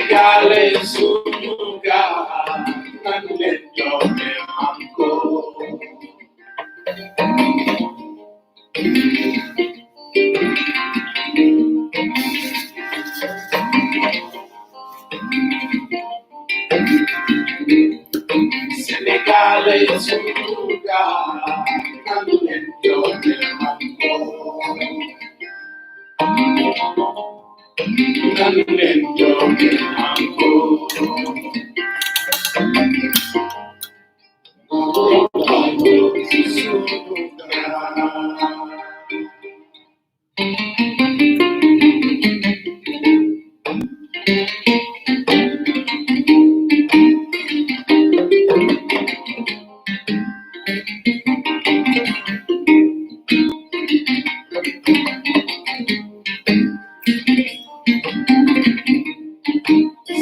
Sénégalais sunu gaal nan leen joxe manko Sénégalais sunu gaal nan leen joxe manko nan leen joxe manko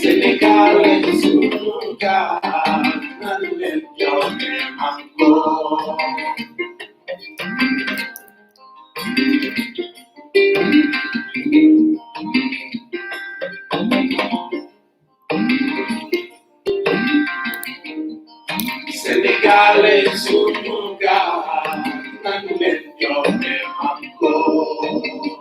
Sénégalais sunu gaal nan leen joxe manko Sénégalais sunu gaal nan leen joxe manko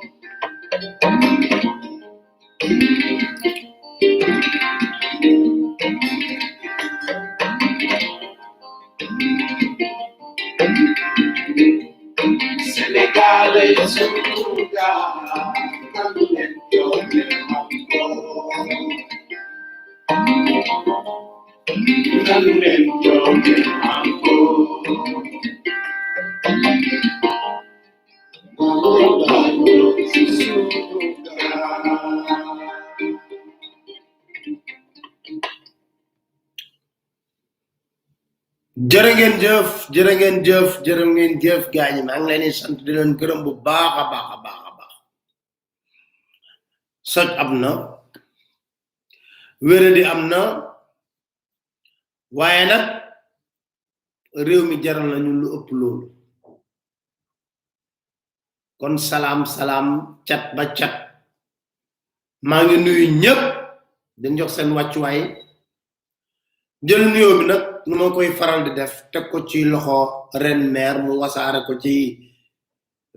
Sénégalais sunu gaal nan leen joxe manko nan leen joxe manko jërë ngeen jëf gaañi maa ngi leen di sant di leen gërëm bu baax a baax soj am na wéradi am na waaye nag réew mi jaral nañu lu ëpp loolu kon salaam cat ba cat maa ngi nuyu ñëpp dañ jox seen wàccuwaay jël nuyoo bi nag nu ma koy faral di def teg ko ci loxo ren maire mu wasaare ko ci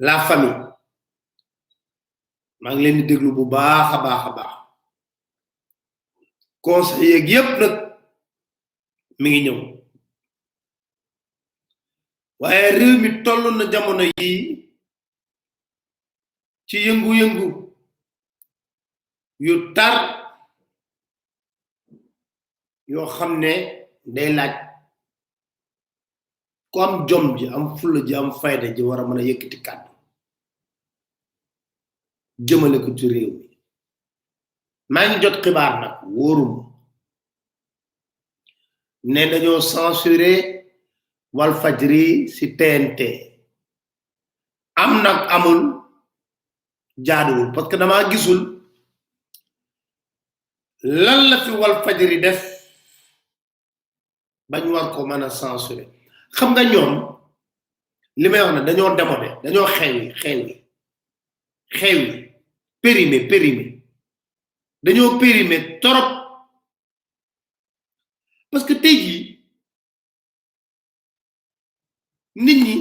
la famille maa ngi leen di déglu bu baax a baax conseil yeeg yépp nag mi ngi ñëw waaye réew mi toll na jamono yi ci yëngu-yëngu yu tar yoo xam ne day laaj ko am jom ji am fulla ji am fayda ji war a mën a yëkkati kàddu jëmale ko ci réew mi maa ngi jot xibaar nag wóorum ne dañoo censuré Walfadjri ci TNT am nag amul jaaduwul parce que dama gisul lan la fi Walfadjri def bañ war ko mën a censuré xam nga ñoom li may wax ne dañoo démodé dañoo xewi périmé dañoo périmé torop parce que tey jii nit ñi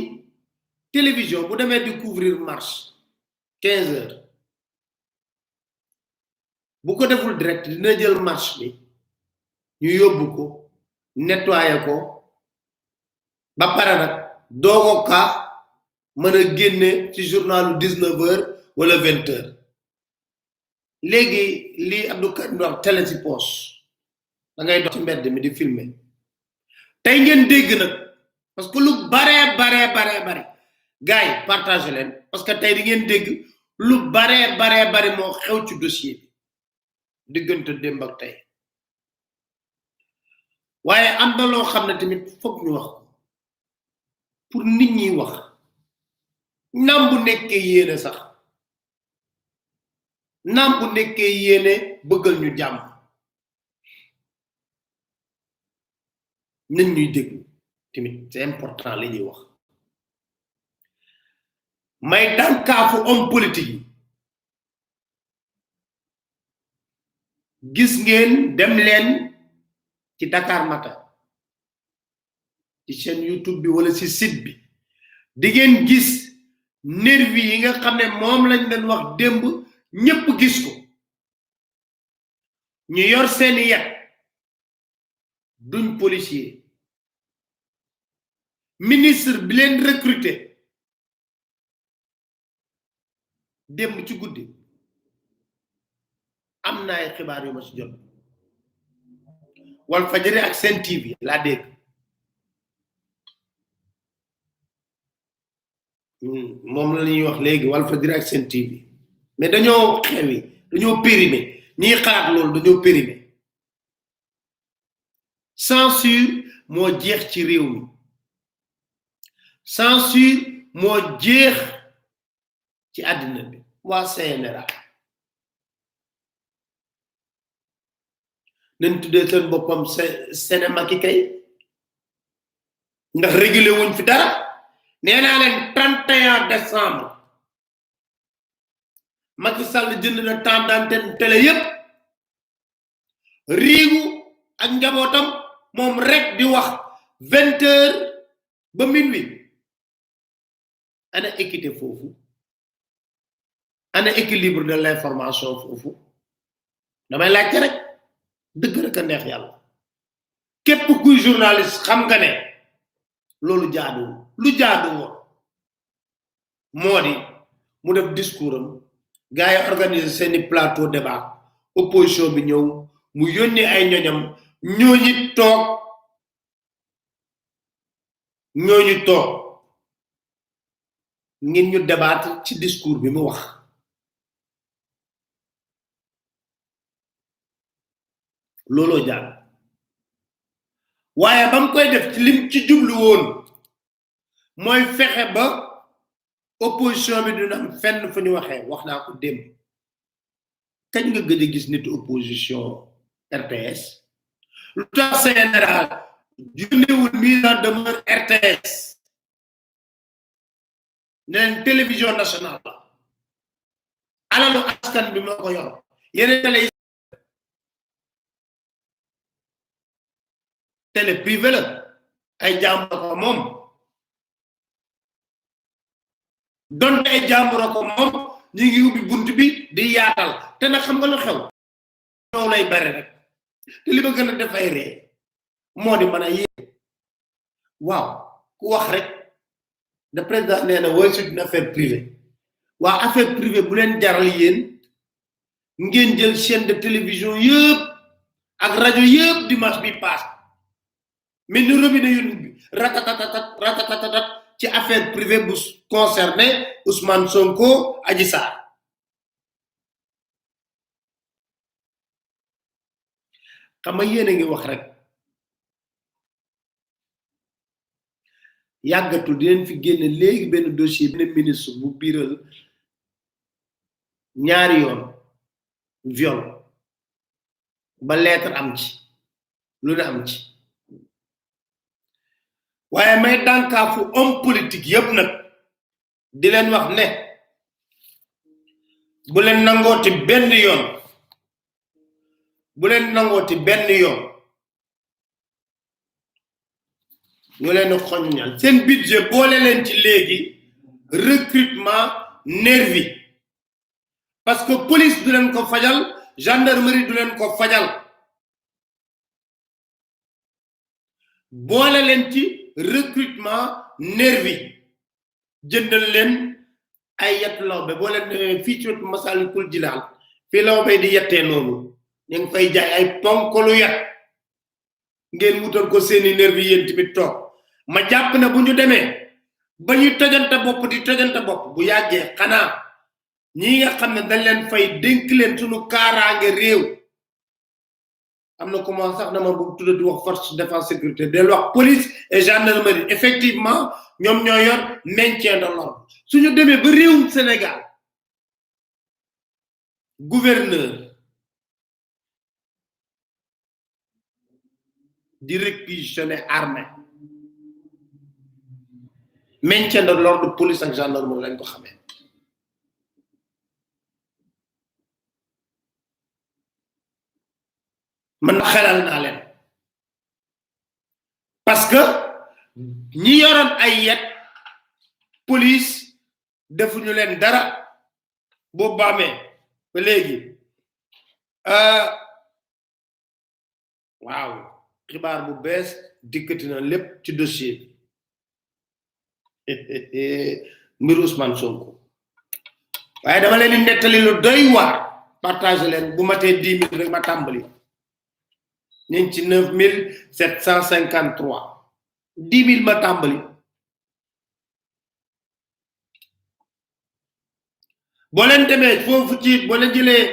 télévision bu demee di couvrir marche 15 heures bu ko deful direct dina jël marche bi ñu yóbbu ko nettoyer ko ba pare nag doogo ka mën a génne ci journalu 19 heures wala 20 heures léegi lii Abdou Karim wax télé ci poche da ngay dox ci mbedd mi di filmer tey ngeen dégg nag parce que lu bare gars yi partagé leen parce que tey di ngeen dégg lu bare moo xew ci dossier bi diggante démb ak tey waaye am na loo xam ne tamit foog ñu wax pour nit ñi wax nam bu nekkee yéene sax nam bu nekkee yéene bëggal ñu jàmm nañ ñuy déglu tamit c'est important li ñuy wax may dànkaafu homme politique yi gis ngeen dem leen ci Dakar Matin ci chaîne YouTube bi wala ci site bi di ngeen gis nervi yi nga xam ne moom lañ leen wax démb ñépp gis ko ñu yor seeni yat duñ policier ministre bi leen recruter démb ci guddi am na ay xibaar yu ma ci jot wal fajari ak Sen TV laa dégg moom la ñuy wax léegi wal fajari ak Sen TV mais dañoo xewi dañoo périmé ñi xalaat loolu dañoo périmé censure moo jeex ci réew mi censure moo jeex ci àddina bi waa CNRA nañ tuddee seen boppam cinéma ki kay ndax régulé wuñ fi dara nee naa leen 31 décembre Macky Sall jënd na temps d'antenne télé yépp riigu ak njabootam moom rek di wax 20 heures ba minuit ana équité foofu ana équilibre de l'information foofu damay laajte rek dëgg rek a neex yàlla képp kuy journaliste xam nga ne loolu jaaduwul lu jaadu woon moo di mu def discours am gars yi organiser seeni plateau débat opposition bi ñëw mu yónni ay ñoñam ñooñu toog ngeen ñu débattre ci discours bi mu wax looloo jaar waaye ba mu koy def ci lim ci jublu woon mooy fexe ba opposition bi dina am fenn fu ñu waxee wax naa ko démb kañ nga gëj a gis nit opposition RTS lu tax général junniwul mise en demeure RTS neen télévision nationale la alalu askan bi moo ko yor yeneen télé privé la ay jàmbur ko moom donte ay jàmbur ko moom ñi ngi ubbi bunt bi di yaatal te nag xam nga lu xew ñoo lay bare rek te li ba gën a def ay ree moo di mën a yéen waaw ku wax rek le président nee na wooy c'est une affaire privée waa affaire privée bu leen jaral yéen ngeen jël chaîne de télévision yëpp ak rajo yëpp dimanche bi passe mais nous revenons ratatatat ci affaire privée bu concerné Ousmane Sonko Adji Sarr xam nga yéen a ngi wax rek yàggatul di leen fi génne léegi benn dossier benn ministre bu biiral ñaari yoon viol ba lettre am ci lu ne am ci waaye may dànkaafu homme politique yépp nag di leen wax ne bu leen nangooti benn yoon ñu leen xoññal seen budget boole leen ci léegi recrutement nervi parce que police du leen ko fajal gendarmerie du leen ko fajal boole leen ci recrutement nervi jëndal leen ay yett lawbe boo leen fii ci wetu Masalikul Jinaan fii lawbe di yettee noonu ñu ngi fay jaay ay ponkolu yat ngeen wutal ko seeni nervi yéen tamit toog ma jàpp na bu ñu demee ba ñu tojante bopp bu yàggee xanaa ñi nga xam ne dañ leen fay dénk leen suñu kaaraange réew am na comment sax dama bu tuddati wax force de défense sécurité del wax police et gendarmerie effectivement ñoom ñoo yor maintien de l'ordre suñu demee ba réewum Sénégal gouverneur di réquisitionner armée maintien de l'ordre police ak gendarmerie lañ ko xamee man xelal na len parce que ñi yoron ay yet police defuñu len dara bo bamé ba légui waaw xibaar bu bees dikkati na lépp ci dossier mbir Ousmane Sonko waaye dama leen di nettali lu doy waar partager leen bu matee 10 000 rek ma tàmbali ñu ci 9753 10 000 ma tàmbali boo leen demee foofu ci boo leen jëlee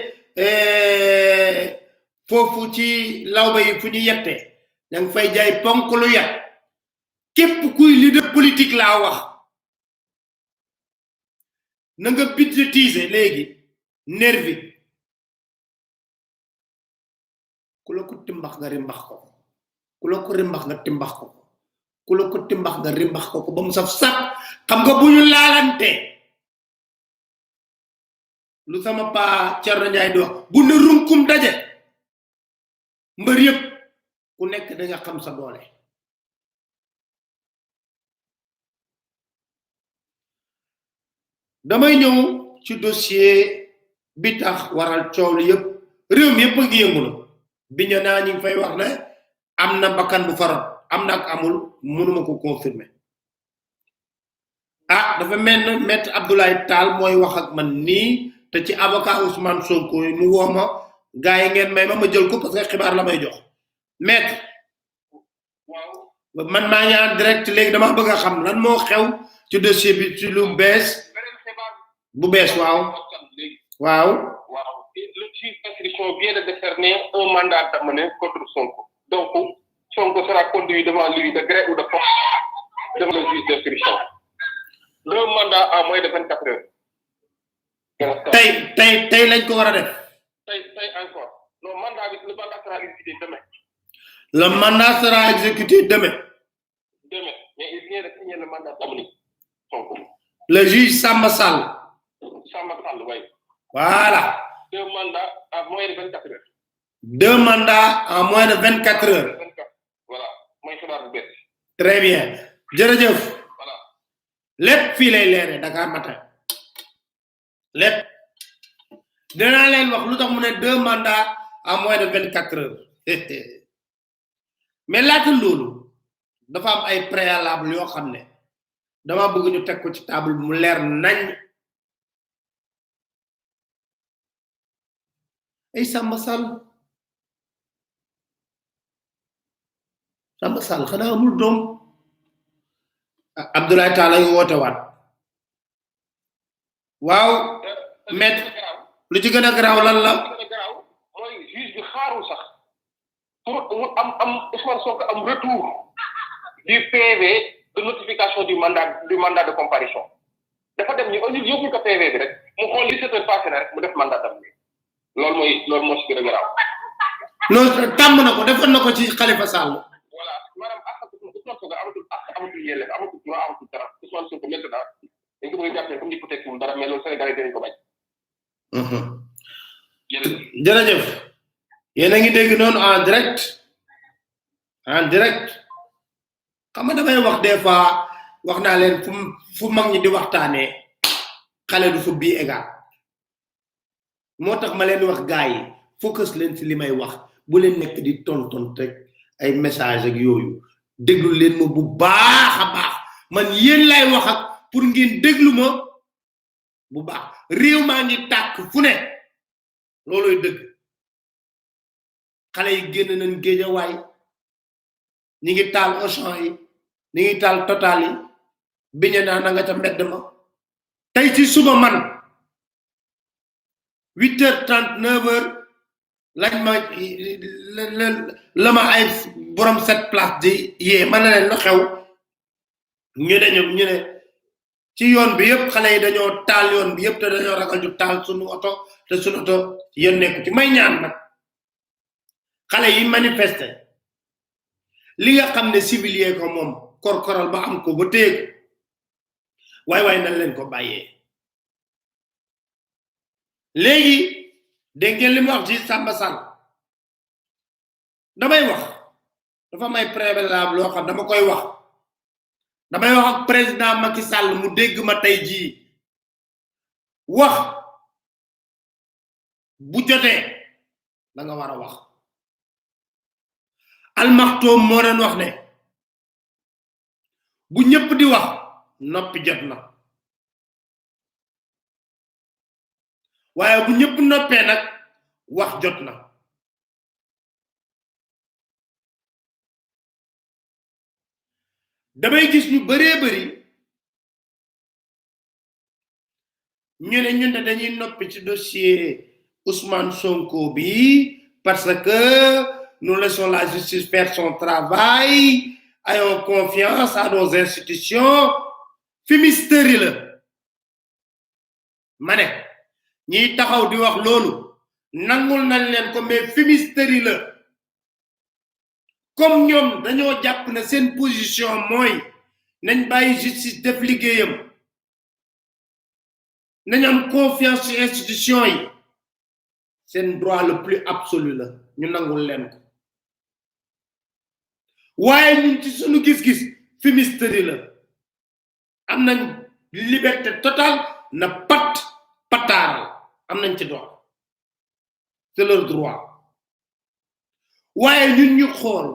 foofu ci lawba yi fu ñu yette da nga fay jaay ponk lu yat képp kuy leader politique laa wax na nga budgétiser léegi nervi ku la ko timbax nga rimbax ko ku la ko rimbax nga timbax ko ku la ko timbax nga rimbax ko ba mu saf sap xam nga bu ñu laalante lu sama pa Thierno Ndiaye do bu ne runkum daje mbeur yépp ku nekk da nga xam sa doole damay ñëw ci dossier bi tax waral coow li yépp réew mi yépp ngi yëngu bi ñu naa ñu fay wax ne am na bakkan bu farat am na ak amul mënuma ko confirmer ah dafa mel ne maître Abdoulaye Tall mooy wax ak man nii te ci avocat Ousmane Sonko mu woma gaay ngeen may ma jël ko parce que xibaar la may jox maître waaw man ma ñaan direct légui dama bëgg xam lan mo xew ci dossier bi ci lu bees bu bees waaw waaw waaw le juge d'instruction vient de décerner un mandat d'amener contre Sonko donc Sonko sera conduit devant lui de gré ou de force devant le juge d'instruction le mandat à moins de 24 heures tay lañ ko wara def tay encore le mandat sera exécuté demain le mandat sera exécuté demain mais il vient de signer le mandat d'amener Sonko le juge Samba Sall oui voilà deux mandats à moins de 24 heures deux mandats en moins de 24 heures voilà moy xibaar bu bees très bien jërëjëf voilà lépp fii lay leere Dakar matin lépp dinaa leen wax lu tax mu ne deux mandats en moins de 24 heures mais laata loolu dafa am ay préalable yoo xam ne dama bëgg ñu teg ko ci table mu leer nañ ay Samba Sall xanaa amul doom Abdoulaye Tall ngi woote waat waaw maître lu ci gën a garaaw lan la mooy juge bi xaarul sax pour mu am Ousmane Sonko am retour du PV de notification du mandat de comparution dafa dem ñu yóbbul ko PV bi rek mu xool li 7 heures passé na rek mu def mandat d'amener loolu moo ci gën a garaaw non tàmm na ko defoon na ko ci Khalifa Sall voilà maanaam Ousmane Sonko amatul yelleef amatul droit amatul dara Ousmane Sonko maintenant dañ ko bëgg a jàppale comme ni peut-être mu dara mais loolu Sénégalais dinañ ko bañ jërëjëf yéen a ngi dégg noonu en direct xam nga damay wax des fois wax naa leen fu mag ñi di waxtaanee xale du fu bii égal moo tax ma leen wax gars yi focus leen ci li may wax bu leen nekk di tonton rek ay message ak yooyu déglu leen ma bu baax a baax man yéen lay wax ak pour ngeen déglu ma bu baax réew maa ngi tàkk fu ne looloy dëgg xale yi génn nañ Géejawaay ñi ngi taal Auchan yi ñi ngi taal Total yi biñe naa na nga ca mbedd ma tey ci suba man 8h30 9h lañ ma la ma ay borom 7 place di yee ma ne leen lu xew ñu ne ci yoon bi yépp xale yi dañoo taal yoon bi yépp te dañoo ragal ju taal sunu oto te sunu oto yéen nekku ci may ñaan nag xale yi manifester li nga xam ne civilier ko moom korkoral ba am ko ba téeg waay nañ leen ko bàyyee léegi dégg ngeen li mu wax ci Samba Sall damay wax dafa may préalable loo xam dama koy wax damay wax ak président Macky Sall mu dégg ma tey jii wax bu jotee da nga war a wax almaxtoom moo doon wax ne bu ñëpp di wax noppi jot na waaye bu ñëpp noppee nag wax jot na damay gis ñu bëree bëri ñu ne ñun dañuy noppi ci dossier Ousmane Sonko bi parce que nous laissons la justice faire son travail, ayons confiance à nos institutions. Fumisterie la mané ñi taxaw di wax lolu nangul nañ leen ko mais fumisterie la comme ñom dañoo japp ne sen position moy nañ bayyi justice def liggéeyam nañ am confiance ci institution yi sen droit le plus absolu la ñu nangul leen ko waye ñun ci suñu gis-gis fumisterie la am nañ liberté totale na pataaral am nañ ci droit c'est leur droit waye ñun ñu xool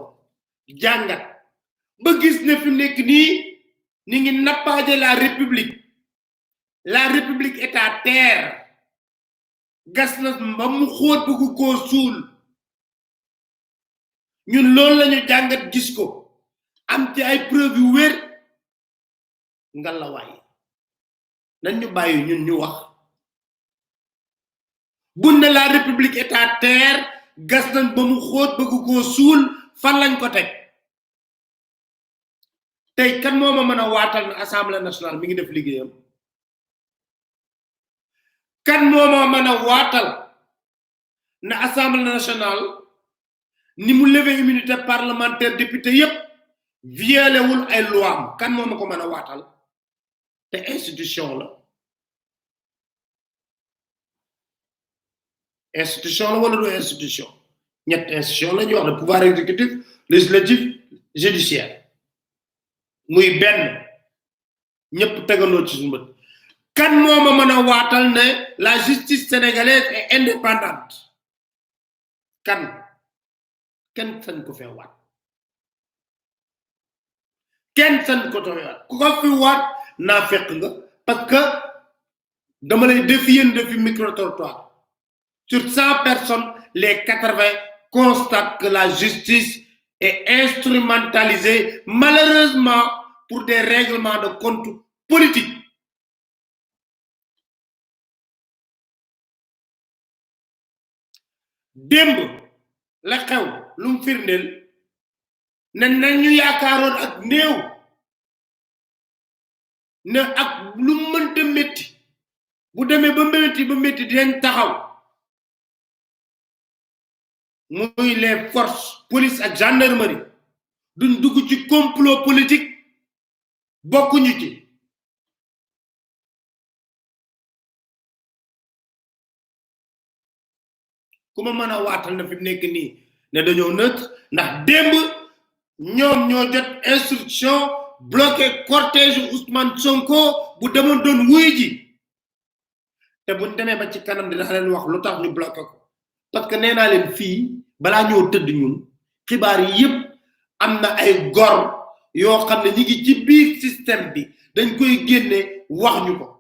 jàngat ba gis ne fi nekk nii ni ngi nappaaje la république est à terre gas na ba mu xóot bëgg koo suul ñun loolu lañu jàngat gis ko am ci ay preuve yu wér ngalawaay nañ ñu bàyyi ñun ñu wax bu ne la république est à terre gas nañ ba mu xóot bëgg koo suul fan lañ ko teg tey kan moo ma mën a waatal na assemblée nationale mi ngi def liggéeyam kan moo ma mën a waatal na assemblée nationale ni mu lever immunité parlementaire député yépp violé wul ay loi am kan moo ma ko mën a waatal te institution la wala du institution ñett institution la ñuy wax le pouvoir exécutif législatif judiciaire muy benn ñëpp tegandoo ci suñu bët kan moo ma mën a waatal ne la justice sénégalaise est indépendante kan kenn sañ ko fee waat kenn sañ ko fee waat ku ko fi waat naa fekk nga parce que dama lay défier défi micro-trottoir sur 100 personnes les 80 constatent que la justice est instrumentalisée malheureusement pour des règlements de compte politiques. Demb la xew lu mu firndeel ne nañu yaakaaroon ak néew ne ak lu mënta métti bu demee ba métti dinañ taxaw muy les forces police ak gendarmerie duñ dugg ci complot politique bokkuñu ci kuma mën a waatal na fi nekk nii ne dañoo neutre ndax démb ñoom ñoo jot instruction bloqué cortège Ousmane Sonko bu demoon doon wuy ji te buñ demee ba ci kanam dina leen wax lu tax ñu bloqué ko parce que nee naa leen fii balaa ñoo tëdd ñun xibaar yi yépp am na ay gor yoo xam ne ñi ngi ci biir système bi dañ koy génne wax ñu ko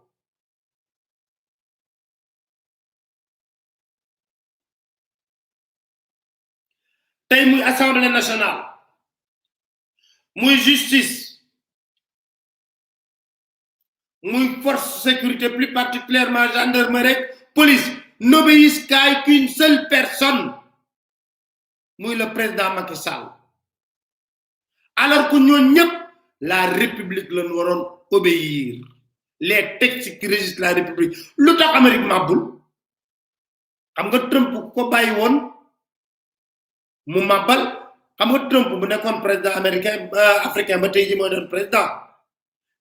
tey muy assemblée nationale muy justice muy force sécurité plus particulièrement gendarmerie police n'obéissent qu'à qu'une seule personne muy le président Macky Sall alors que ñoo ñëpp la république lañ waroon obéir les textes qui régissent la république lu tax Amérique màbbul xam nga Trump ko bàyyi woon mu màbbal xam nga Trump bu nekkoon président américain africain ba tey ji mooy doon président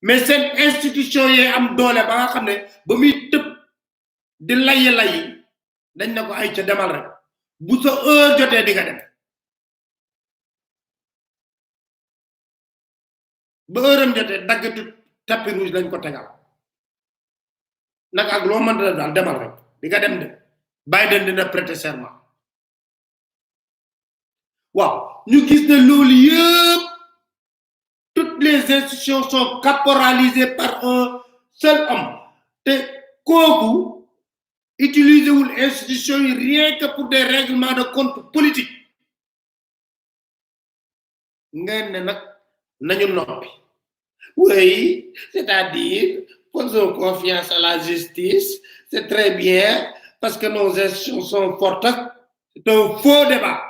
mais seen institution yi am doole ba nga xam ne ba muy tëb di layi dañ na ko ay ca demal rek bu sa heure jotee di nga dem ba heureum jotté daggatu tapis rouge lañ ko tégal nak ak lo mën dal demal rek di nga dem de Biden dina prêter serment waaw ñu gis ne loolu yépp toutes les institutions sont caporalisées par un seul homme te kooku utiliser wul institution yi rien que pour des règlements de compte politique ngeen ne nag nañu noppi oui c'est-à-dire faisons confiance à la justice c'est très bien parce que nos institutions sont fortes c'est un faux débat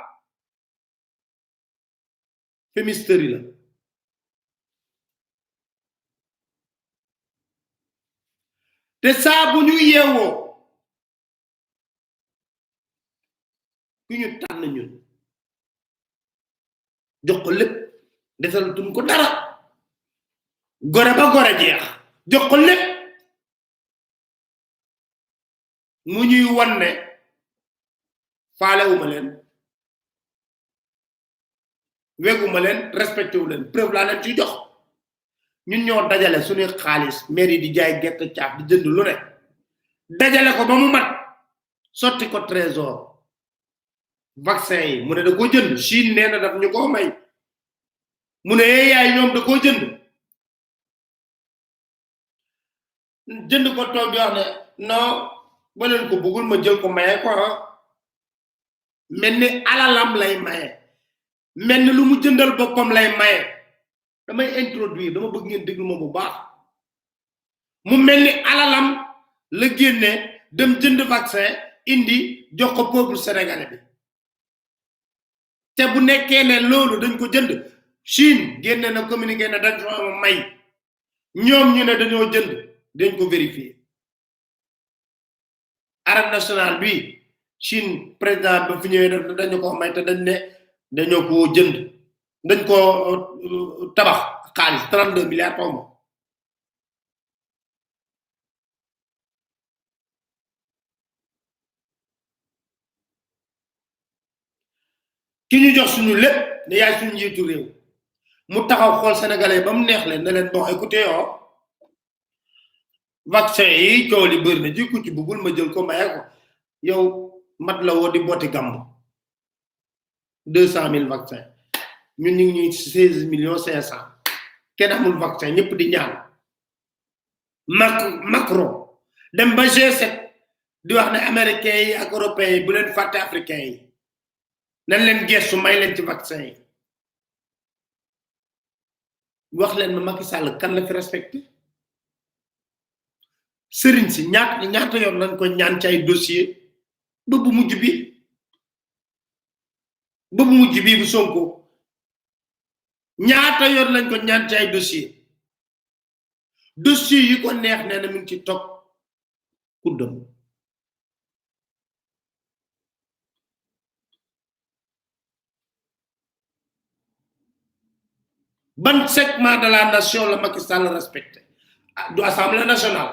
fumisterie la te saa bu ñu yeewoo ku ñu tànn ñun jox ko lépp defal tuñ ko dara gore ba gore jeex jox ko lépp mu ñuy wan ne faalewuma leen weguma leen respecté wu leen preuve laa leen ci jox ñun ñoo dajale suñu xaalis mairie di jaay gerte caaf di jënd lu ne dajale ko ba mu mat sotti ko trésor vaccin yi mu ne da ko jënd Chine nee na daf ñu ko may mu ne yaay ñoom da ko jënd ko toog di wax ne non ba leen ko bëggul ma jël ko maye ko mel ni alalam lay maye mel ni lu mu jëndal boppam lay maye damay introduire dama bëgg ngeen déglu ma bu baax mu mel ni alalam la génne dem jënd vaccin indi jox ko peuple sénégalais bi te bu nekkee ne loolu dañ ko jënd Chine génne na communiqué na dañ fa may ñoom ñu ne dañoo jënd dañ ko vérifier arène nationale bi Chine président ba fi ñëwee dañu ko may te dañ ne dañoo ko jënd dañ ko tabax xaalis 32 milliards par mois ki ñu jox suñu lépp ne yaay suñu njiitu réew mu taxaw xool sénégalais ba mu neex leen ne leen bon écoutez vaccin yi coow li bëri na ci ku ci bëggul ma jël ko maye ko yow mat la woo di booti gàmb 200,000 vaccins ñun ñu ngi 16 millions 500 kenn amul vaccin ñëpp di ñaan Macron dem ba G7 di wax ne américains yi ak européens yi bu leen fàtte africains yi nañ leen gestu may leen ci vaccin yi wax leen ma Macky Sall kan la fi respecté sëriñ si ñaata yoon lañ ko ñaan ci ay dossier ba bu mujj bi bu Sonko ñaata yoon lañ ko ñaan ci ay dossier yi ko neex nee na mi ngi ci topp kuddam ban segment de la nation la Macky Sall respecté du assemblée nationale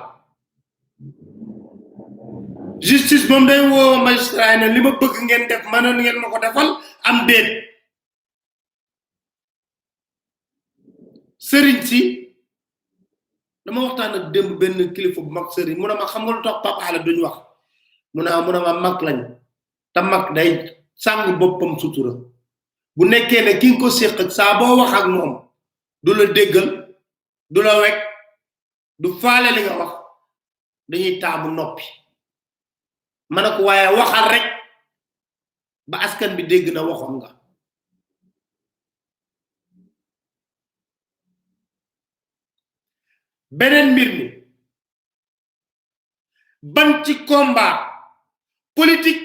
justice moom day woo magistrat ne li ma bëgg ngeen def mënoon ngeen ma ko defal am déet sëriñ si dama waxtaan ak démb benn kilifa bu mag sëriñ mu ne ma xam nga lu tax Pape Alé duñ wax mu ne ma mag lañ te mag day sàng boppam sutura bu nekkee ne ki nga ko séq ak saa boo wax ak moom du la déggal du la wekk du faale li nga wax dañuy taamu noppi ma ne ko waaye waxal rek ba askan bi dégg na waxoon nga beneen mbir mi ban ci combat politique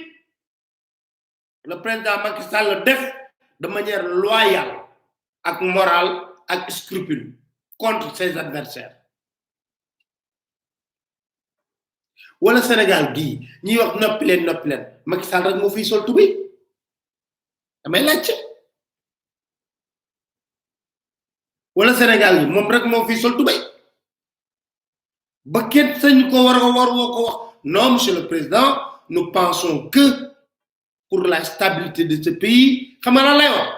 le président Macky Sall def de manière loyale ak morale ak scrupule contre ses adversaires wala Sénégal gii ñuy wax noppi leen Macky Sall rek moo fiy sol tubéy damay laajte wala Sénégal gi moom rek moo fiy sol tubéy ba kenn sañ ko war woo ko wax non monsieur le président nous pensons que pour la stabilité de ce pays xam nga lan lay wax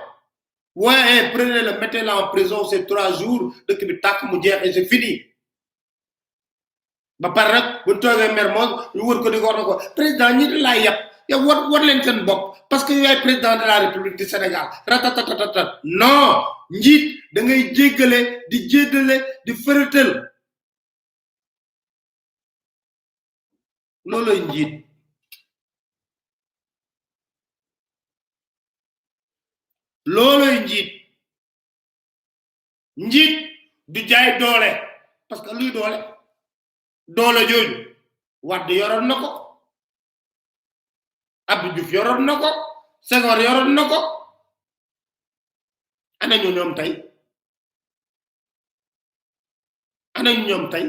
Ouais, prenez-le, mettez-le en prison, c'est 3 jours, dëkk bi tàkk mu jeex et c'est fini. Ba pare rek bu toogee Mermoz ñu wër ko di ko wax na ko président ñi laa yàpp yow war leen seen bopp parce que yaay président de la République du Sénégal ratatatata non njiit da ngay jéggale di jéddale di fërëtal looloy njiit looloy njiit du jaay doole parce que luy doole jooju Wade yoroon na ko Abdou Diouf yoroon na ko Senghor yoroon na ko ana ñu ñoom tey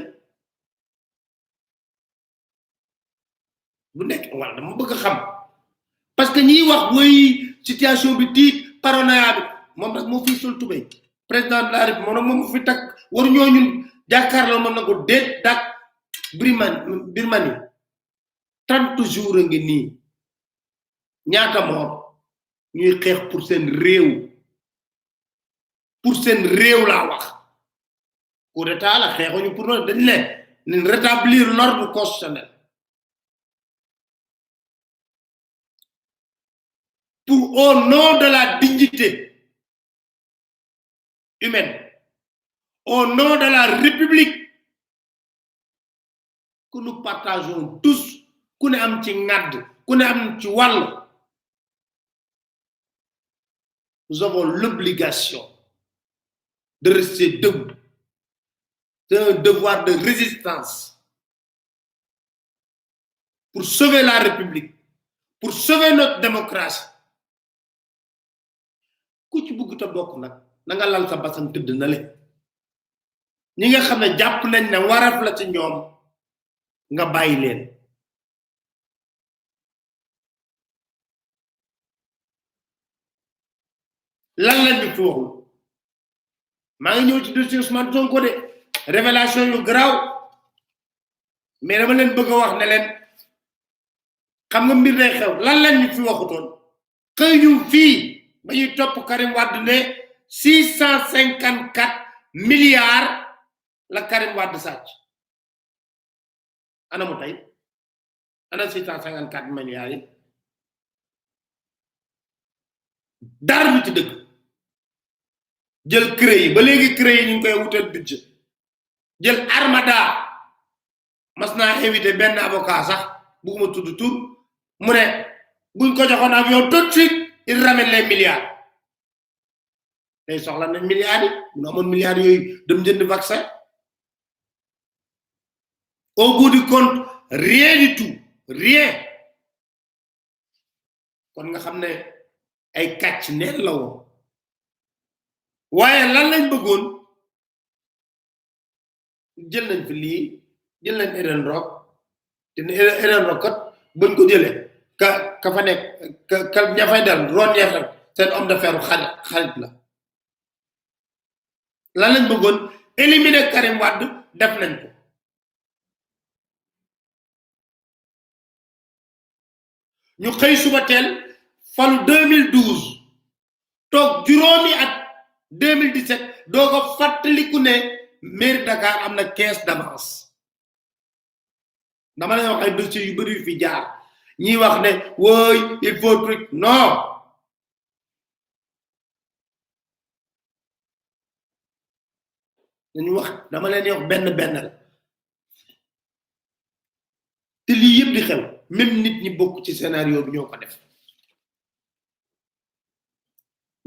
bu nekk wala dama bëgg xam parce que ñi wax woy situation bi tiit paranoïa bi moom rek moo fi sol tubay président de la République moom moo fi tak waru ñoo ñun jàkkaarloo moom na ko déet dak Birmanie 30 jours ngi nii ñaata moor ñuy xeex pour seen réew laa wax coup d'état la xeexuñu pour noonu dañ leen rétablir l'ordre constitutionnel pour au nom de la dignité humaine au nom de la République que nous partageons tous ku ne am ci ngàdd ku ne am ci wàll nous avons l'obligation de rester debout. C'est un devoir de résistance pour sauver la République, pour sauver notre démocratie. Ku ci bëgg ta bokk nag na nga lal sa basan tëdd na le ñi nga xam ne jàpp nañ ne waraf la ci ñoom nga bàyyi leen lan lañ ñu fi waxul maa ngi ñëw ci dossier Ousmane Sonko de révélation yu garaaw mais dama leen bëgg a wax ne leen xam nga mbir day xew lan lañ ñu fi waxutoon xëy ñu fii ba ñuy topp Karim Wade ne 654 milliards la Karim Wade sàcc ana mu tey ana 654 milliards yi dara lu ci dëgg jël CREI yi ba léegi CREI yi ñu ngi koy wutal budget jël Armada mas naa invité benn avocat sax bugguma tudd tur mu ne buñ ko joxoon avion tout de suite il ramène les milliards day soxla nañ milliards yi mun amoon milliards yooyu dem jënd vaccin au bout du compte rien du tout rien kon nga xam ne ay kàcc neen la woon waaye lan lañ bëggoon jël nañ fi lii jël nañ Eden Rock te Eden Rock kat bañ ko jëlee ka fa nekk ka ña fay dal Ron Yeesal seen homme d'affaires xarit la lan lañ bëggoon éliminer Karim Wade def nañ ko ñu xëy suba teel falu 2012 toog juróomi at 2017 doo ko fàttaliku ne mairie Dakar am na caisse d'avance dama lay wax ay dossiers yu bëri yu fi jaar ñi wax ne wooy il faut truc non dañu wax dama leen wax benn la te lii yëpp di xew même nit ñi bokk ci scénario bi ñoo ko def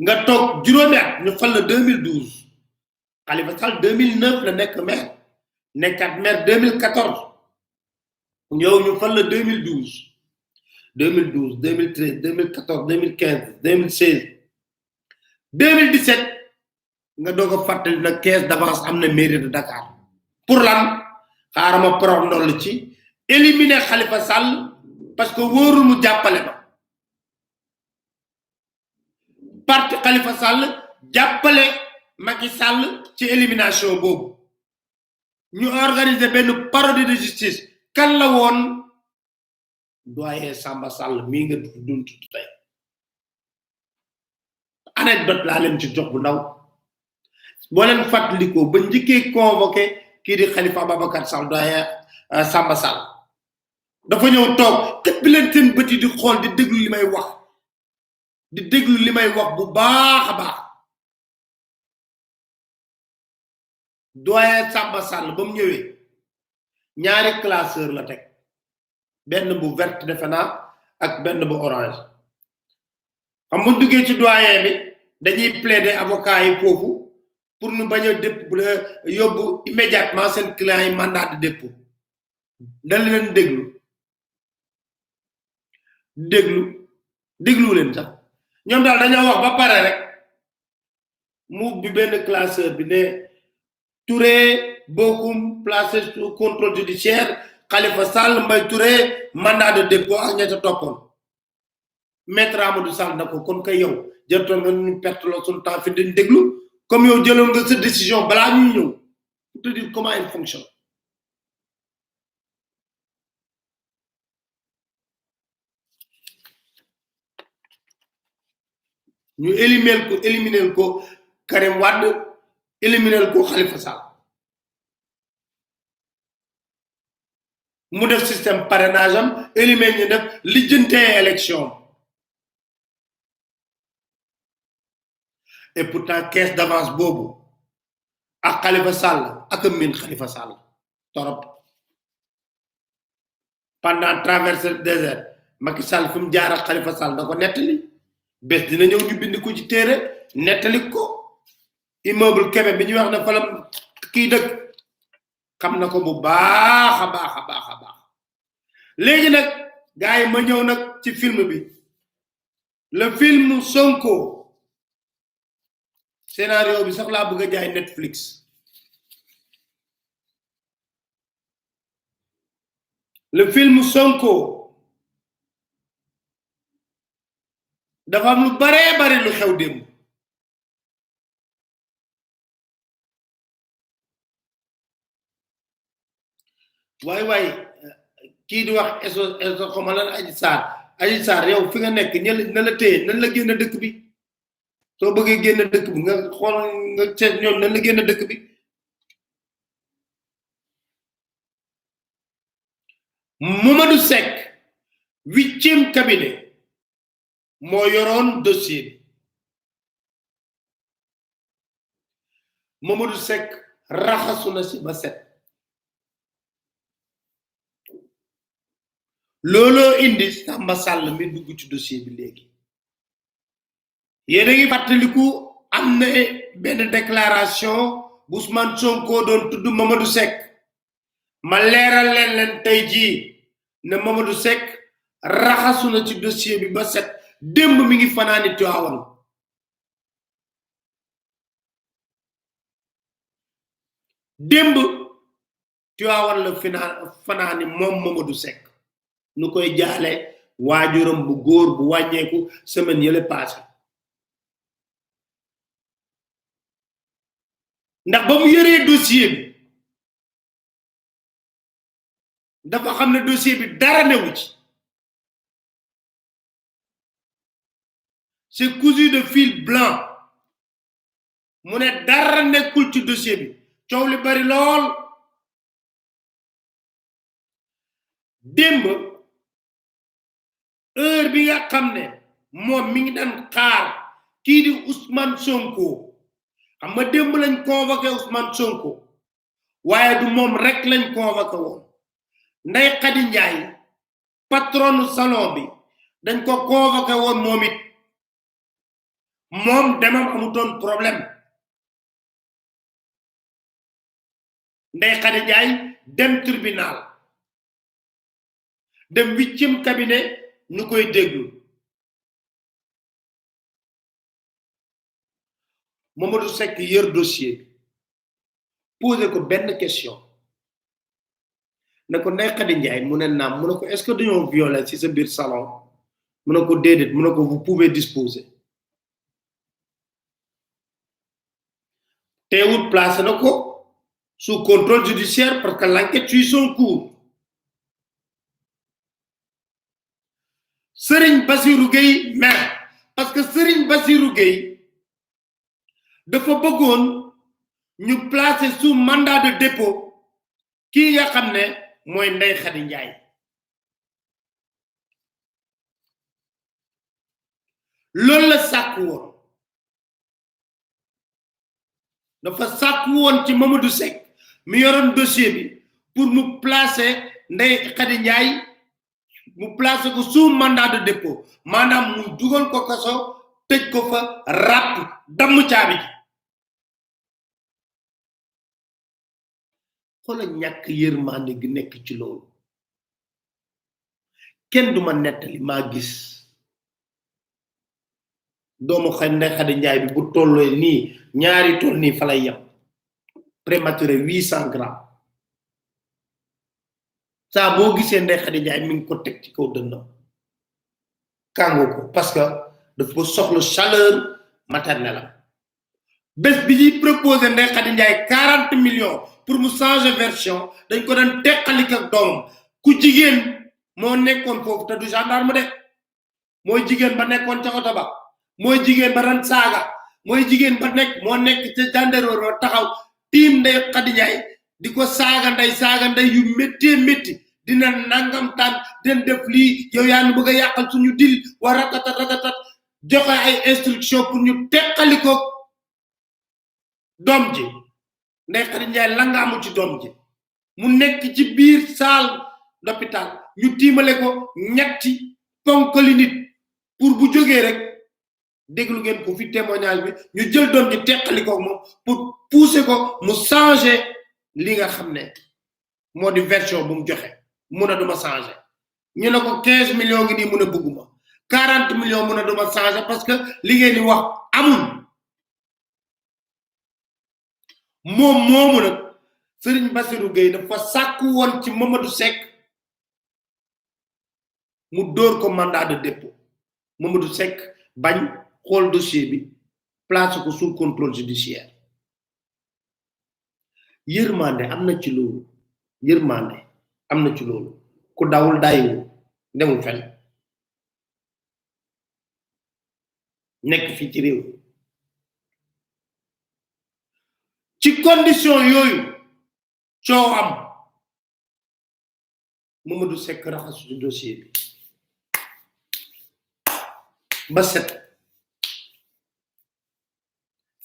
nga toog juróomi at ñu fal la 2012 Khalifa Sall 2009 la nekk maire nekkat maire 2014 ñëw ñu fal la 2012 2013 2014 2015 2016 2017 nga doog a fàttali na caisse d'avance am na mairie de Dakar pour lan xaarama porox ndoll ci éliminer Khalifa Sall parce que wóorul mu jàppale ba parti Khalifa Sall jàppale Macky Sall ci élimination boobu ñu organiser benn parodie de justice kan la woon doyen Samba Sall mii nga dund tey anecdote laa leen ci jox bu ndaw boo leen fàttalikoo ba njëkkee convoqué kii di Khalifa Ababacar Sall doyen Samba Sall dafa ñëw toog xëpp leen seen bët yi di xool di déglu li may wax bu baax a baax doyen Samba Sall ba mu ñëwee ñaari classeur la teg benn bu verte defe naa ak benn bu orange xam bu duggee ci doyen bi dañuy plaider avocat yi foofu pour ñu bañ a yóbbu immédiatement seen client yi mandat de dépôt dal leen déglu leen sax ñoom daal dañoo wax ba pare rek mu bi benn classeur bi ne Touré Bokum placé sous contrôle judiciaire Khalifa Sall Mbaye Touré mandat de dépôt ak ña ca toppoon maître Amadou Sall na ko kon kay yow jërtoon nga ñu perte la suñu temps fi dañ déglu comme yow jëloon nga sa décision balaa ñuy ñëw pour te dire comment il fonctionne ñu éliminer ko Karim Wade éliminer ko Khalifa Sall mu def système parrainage am éliminer ñu def lijjantee élection et pourtant caisse d'avance boobu ak Khalifa Sall ak min Khalifa Sall torop pendant traverser le désert Macky Sall fi mu jaar ak Khalifa Sall da ko nettali bés dina ñëw ñu bind ko ci téere nettali ko immeuble Kébé bi ñuy wax ne fa la kii dëkk xam na ko bu baax a baax léegi nag gars yi ma ñëw nag ci film bi le film Sonko scénario bi sax laa bëgg a jaay Netflix le film Sonko dafa am lu bare lu xew démb waay kii di wax eso xoma lan Adji Sarr yow fi nga nekk na la téye nan la génn dëkk bi soo bëggee génn dëkk bi nga xool nga seet ñoom nan la génn dëkk bi Mamadou Seck 8e cabinet moo yoroon dossier bi Mamadou Seck raxasu na si ba set looloo indi Samba Sall mi dugg ci dossier bi léegi yéen a ngi fàttaliku am na benn déclaration bu Ousmane Sonko doon tudd Mamadou Seck ma leeral leen tey jii ne Mamadou Seck raxasu na ci dossier bi ba set démb mi ngi fanaani Tiwaawan démb Tiwaawan la fanaani moom Mamadou Seck nu koy jaale waajuram bu góor bu wàññeeku semaine yële passé ndax ba mu yoree dossier bi dafa xam ne dossier bi dara newu ci c'est cousu de fil blanc mu ne dara nekkul ci dossier bi coow li bari lool démb heure bi nga xam ne moom mi ngi daan xaar kii di Ousmane Sonko xam nga démb lañ convoqué Ousmane Sonko waaye du moom rek lañ convoqué woon Ndeye Khady Ndiaye patronu salon bi dañ ko convoqué woon moom it moom demam amutoon problème Ndeye Khady Ndiaye dem tribunal dem 8e cabinet ñu koy déglu Mamadou Seck yër dossier posé ko benn question ne ko Ndeye Khady Ndiaye mu ne naam mu ne ko est-ce que dañoo violé ci sa biir salon mu ne ko déedéet mu ne ko vous pouvez disposer teewut placé na ko sous contrôle judiciaire parce que l'enquête suit son cours Serigne Bassirou Gueye mer parce que Serigne Bassirou Gueye dafa bëggoon ñu placer sous mandat de dépôt kii nga xam ne mooy Ndeye Khady Ndiaye loolu la sàkku woon dafa sàkku woon ci Mamadou Seck mi yoroon dossier bi pour mu placer Ndeye Khady Ndiaye mu placer ko sous mandat de dépôt maanaam mu dugal ko kaso tëj ko fa ràpp damm caabi ji xoola ñàkk yërmande gi nekk ci loolu kenn duma nettali maa gis doomu Ndeye Khady Ndiaye bi bu tollee nii ñaari toll nii fa lay yem prématuré 800 grammes saa boo gisee Ndeye Khady Ndiaye mi ngi ko teg ci kaw dënnam kàngu ko parce que dafa soxla chaleur maternelle bés bi ñuy proposé Ndeye Khady Ndiaye 40 millions pour mu changer version dañ ko doon teqalik ak doomam ku jigéen moo nekkoon foofu te du gendarme de mooy jigéen ba nekkoon ca oto ba mooy jigéen ba ran saaga mooy jigéen ba nekk moo nekk ca gendarmerie taxaw tiim Ndeye Khady Ndiaye di ko saaga ndey yu métti dina nangam tan den def lii yow yaa ñu bëgg a yàqal suñu dil wa ratatatat joxe ay instruction pour ñu teqaliko doom ji Ndeye Khady Ndiaye la nga amu ci doom ji mu nekk ci biir salle d'hôpital ñu tiimale ko ñetti ponkali nit pour bu jógee rek déglu ngeen ko fi témoignage bi ñu jël doom ji teqaliko moom pour pousser ko mu changer li nga xam ne moo di version bu mu joxe mun a duma changer ñu ne ko 15 millions ngi nii mun a bëgguma 40 millions mun a duma changer parce que li ngeen di wax amul moom moomu nag Serigne Bassirou Gueye dafa sàkku woon ci Mamadou Seck mu dóor ko mandat de dépôt Mamadou Seck bañ xool dossier bi place ko sous contrôle judiciaire yërmande am na ci loolu ku dawul dayiwu demul fen nekk fii ci réew ci condition yooyu coow am Mamadou Seck raxasu ci dossier bi ba set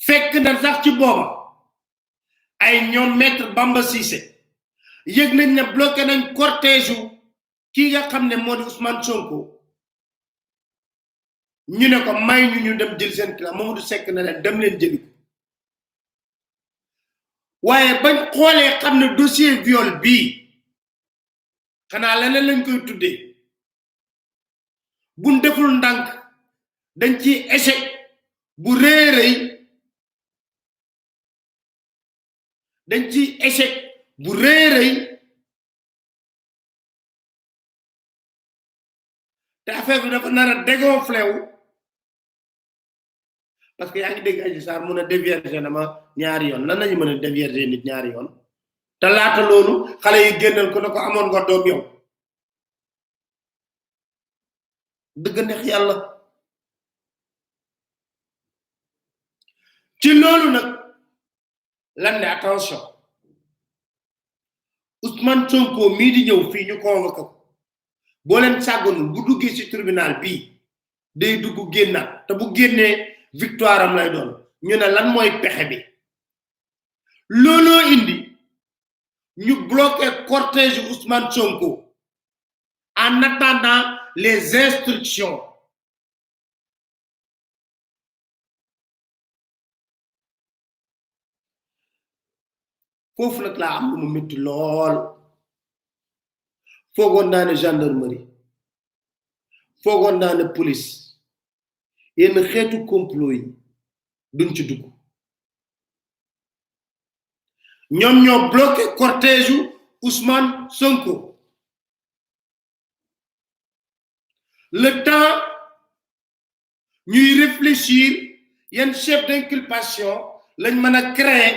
fekk na sax ci booba ay ñoom maître Bamba Cissé yëg nañ ne bloqué nañ cortège kii nga xam ne moo di Ousmane Sonko ñu ne ko may ñu dem jël seen client Mamadou Seck na leen dem leen jëli ko waaye bañ xoolee xam ne dossier viol bii xanaa leneen lañ koy tuddee buñ deful ndànk dañ ci échec bu réeréy te affaire bi dafa nar a dégonflé wu parce que yaa ngi dégg Adji Sarr mun a dévierger na ma ñaari yoon nan lañu mën a dévierger nit ñaari yoon te laata loolu xale yi génnal ko ne ko amoon nga doom yow dëgg neex yàlla ci loolu nag lan ne attention Ousmane Sonko mii di ñëw fii ñu convoqué ko boo leen sàgganul bu duggee ci tribunal bii day dugg génnaat te bu génnee victoire am lay doon ñu ne lan mooy pexe bi looloo indi ñu bloqué cortège Ousmane Sonko en attendant les instructions foofu nag laa am lu mu métti lool foogoon naa ne gendarmerie foogoon naa ne police yenn xeetu complot yi duñ ci dugg ñoom ñoo bloqué cortège Ousmane Sonko le temps ñuy réfléchir yenn chef d'inculpation lañ mën a créer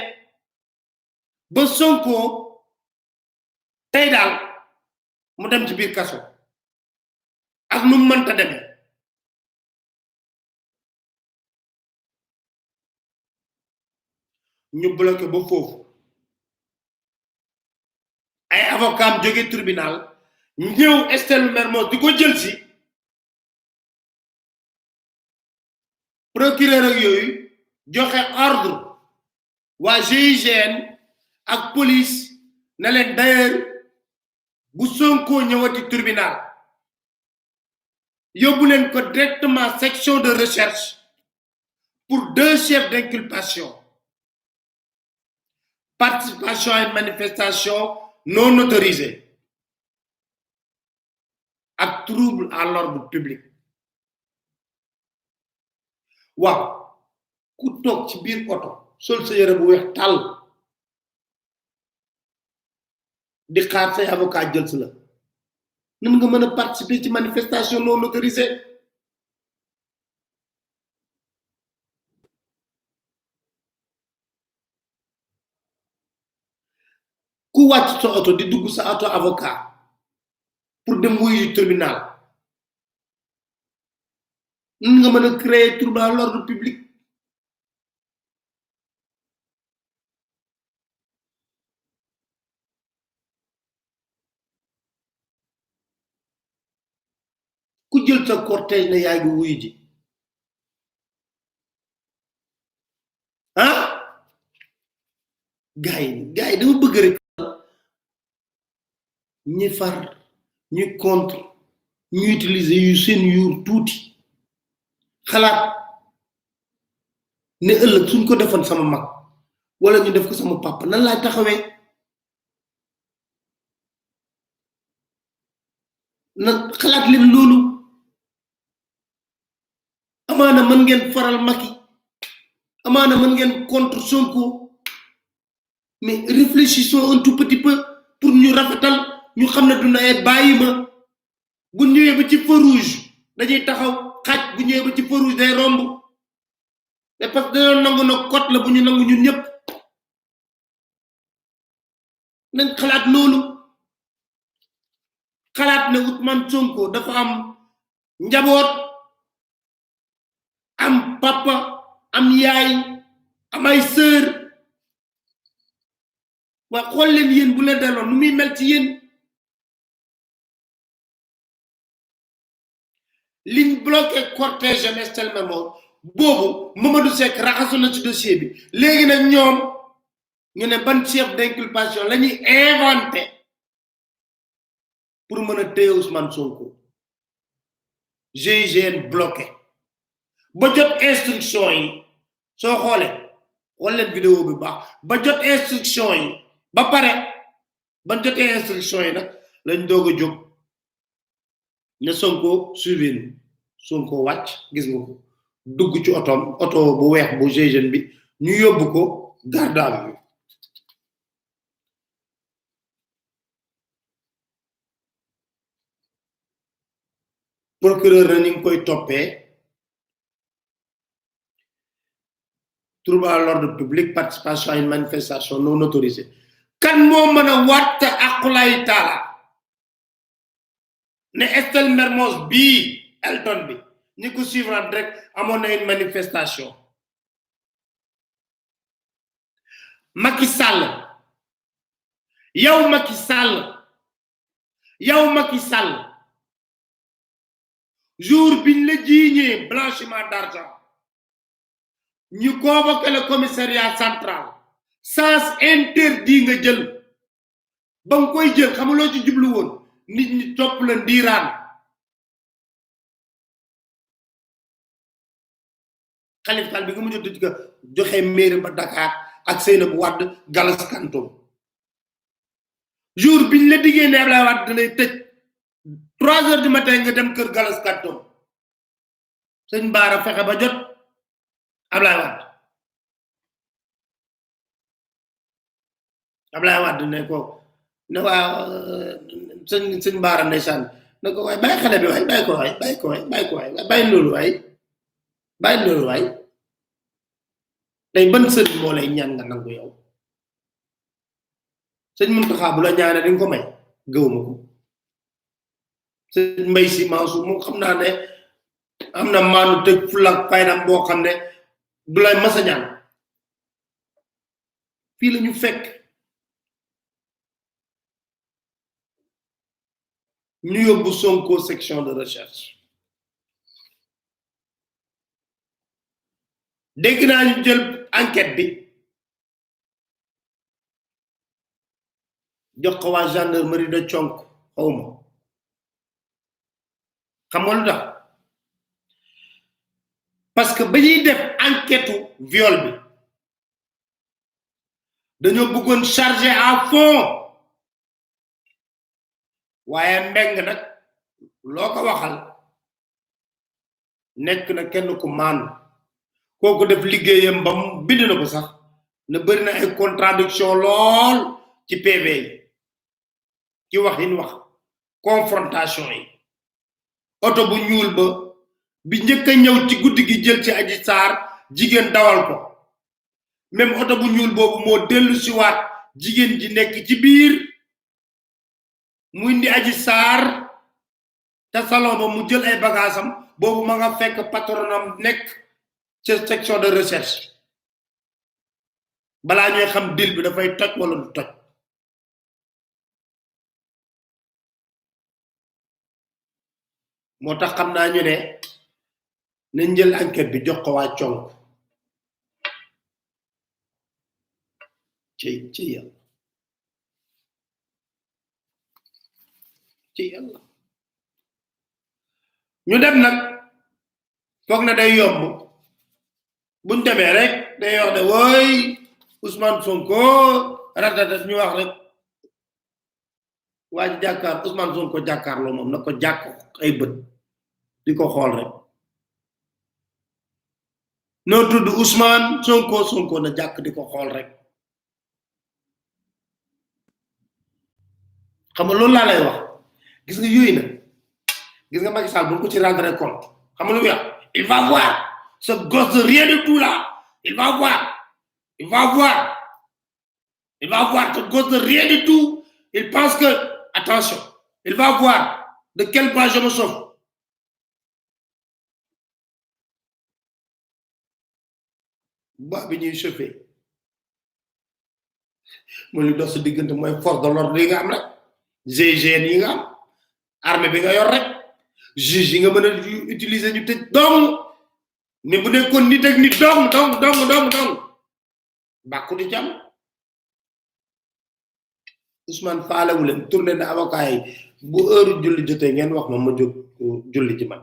ba Sonko tey daal mu dem ci biir kaso ak nu mu mënta demee ñu bloqué ba foofu ay avocat am jóge tribunal ñëw Estelle Mermoz di ko jël si procureur ak yooyu joxe ordre waa GIGN ak police na leen d'ailleurs bu Sonko ñëwati tribunal yóbbu leen ko directement section de recherche pour 2 chefs d'inculpation participation à une manifestation non autorisée ak trouble à l'ordre public waaw ku toog ci biir oto sol sa yére bu weex tàll di xaar say avocat jël si la nan nga mën a participer ci manifestation non autorisée ku wàcc sa oto di dugg sa auto avocat pour dem wuyu tribunal nan nga mën a créer trouble à l'ordre public ku jël sa cortège na yaa ngi wuyu ji ah gaay dama bëgg rek ñi far ñi contre ñu utiliser yu seen yuur tuuti xalaat ne ëllëg suñ ko defoon sama mag wala ñu def ko sama papa nan laay taxawee na xalaat leen loolu amaana mën ngeen faral Macky amaana mën ngeen contre Sonko mais réfléchissons un tout petit peu pour ñu rafetal ñu xam ne duna ay bàyyi ma bu ñëwee ba ci feu rouge dañuy taxaw xaj bu ñëwee ba ci feu rouge day romb mais parce que dañoo nangu na code la bu ñu nangu ñun ñëpp nañ xalaat loolu xalaat ne Ousmane Sonko dafa am njaboot am papa am yaay am ay sœur waa xool leen yéen bu leen daloon nu muy mel ci yéen liñ bloqué cortège Estelle Mermoz boobu Mamadou Seck raxasu na ci dossier bi léegi nag ñoom ñu ne ban chef d'inculpation la ñuy inventé pour mën a téye Ousmane Sonko GIGN bloqué ba jot instruction yi soo xoolee xool leen vidéo bi baax ba jot instruction yi ba pare ban jotee instruction yi nag lañ doog a jóg ne Sonko suivre Sonko wàcc gis nga ko dugg ci otom oto bu weex bu GIGN bi ñu yóbbu ko garde à vue procureur na ñu ngi koy toppee trouble à l'ordre public participation à une manifestation non autorisée kan moo mën a waat aqulay taala ne Estelle Mermoz bii Elton bi ñi ko suivre en direct amoon na une manifestation Macky Sall yow Macky Sall jour biñ la jiiñee blanchiment d'argent ñu convoqué le commissariat central sens interdit nga jël ba nga koy jël xamuloo ci jublu woon nit ñi topp la ndiiraan Khalifa Sall bi nga mujj a joxe mairie ba Dakar ak Seynabou Wade Galas Kantoum jour biñ la diggee ne Ablaye Wade dalay tëj 3 heures du matin nga dem kër Galas Kantoum sëñ Baara fexe ba jot Ablaye Wade ne ko ne waa sëñ Baara ndeysaan ne ko waaye bàyyi xale bi waay bàyyi ko waay bàyyi loolu waay tey ban sëñ moo lay ñaan nga nangu yow sëñ Mountakha bu la ñaane di nga ko may gëwuma ko sëñ Mbaye Sy Mansour moom xam naa ne am na maanu tëj fulak faydam boo xam ne du lay masa ñaan fii la ñu fekk ñu yóbbu Sonko section de recherche dégg naa ñu jël enquête bi jox ko waa gendarmerie de Conk xawma xam nga lu tax parce que ba ñuy def enquête viol bi dañoo bëggoon chargé à fond waaye mbeng nag loo ko waxal nekk na kenn ku maanu kooku def liggéeyam ba mu bind na ko sax ne bëri na ay contradiction lool ci PV yi ci wax yi ñu wax confrontation yi oto bu ñuul ba bi njëkk a ñëw ci guddi gi jël ci Adji Sarr jigéen dawal ko même oto bu ñuul boobu moo dellu si waat jigéen ji nekk ci biir mu indi Adji Sarr te salon ba mu jël ay bagaasam boobu ma nga fekk patronam nekk ca section de recherche balaa ñuy xam dil bi dafay toj wala du toj moo tax xam naa ñu ne nañ jël enquête bi jox ko waa Conk ci yàlla ñu dem nag foog na day yomb buñ demee rek day wax ne wooy Ousmane Sonko ratatat ñu wax rek waa ji jàkkaar Ousmane Sonko jàkkaarloo moom na ko jàkk ay bët di ko xool rek noo tudd Ousmane Sonko na jàkk di ko xool rek xam nga loolu laa lay wax gis nga yooyu na gis nga Macky Sall bu ko ci rendre compte xam nga lu wax il va voir ce gosse de rien du tout là il va voir ce gosse de rien du tout il pense que attention il va voir de quel bois je me sauve bois bi ñuy chauffé mooy lu dox sa diggante mooy force de l'ordre yi nga am rek GIGN yi nga am armée bi nga yor rek juge yi nga mën a utiliser ñu tëj dong mais bu nekkoon nit ak nit dong bàkku di jàmm Ousmane faalewu leen tourné na avocat yi bu heure julli jotee ngeen wax ma jóg julli ci man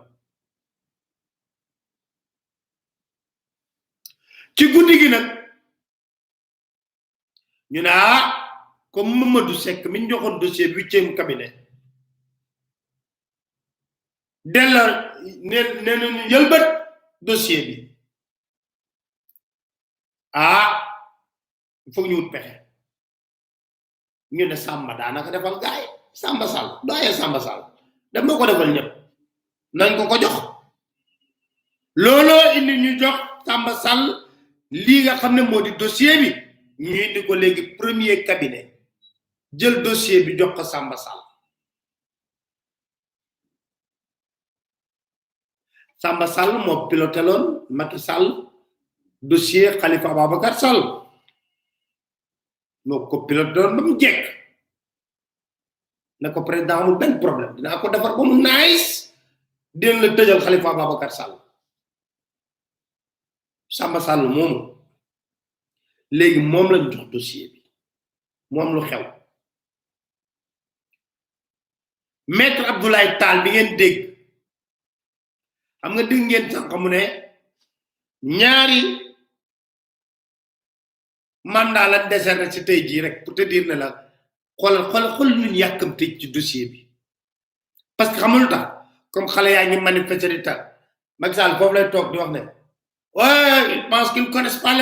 ci guddi gi nag ñu ne comme Mamadou Seck mi ñu joxoon dossier 8e cabinet della nee nañu yëlbat dossier bi il faut ñu wut pexe ñu ne Samba daanaka defal gaay Samba Sall doye Samba Sall dem na ko defal ñëpp nañ ko jox looloo indi ñu jox Samba Sall lii nga xam ne moo di dossier bi ñu indi ko léegi premier cabinet jël dossier bi jox ko Samba Sall Samba Sall moo piloteloon Macky Sall dossier Khalifa Ababacar Sall moo ko piloteloon ba mu jekk ne ko président amul benn problème dinaa ko defar ba mu nice dina la tëjal Khalifa Ababacar Sall Samba Sall moomu léegi moom lañ jox dossier bi moom lu xew maître Abdoulaye Tall bi ngeen dégg xam nga dégg ngeen sax mu ne ñaari mandat la décerné ci tey jii rek pour te dire ne la xool ñu yàkkamte ci dossier bi parce que xamul tax comme xale yaa ngi manifester di tax Macky Sall foofu lay toog di wax ne ouais il pense qu'ils ne connaissent pas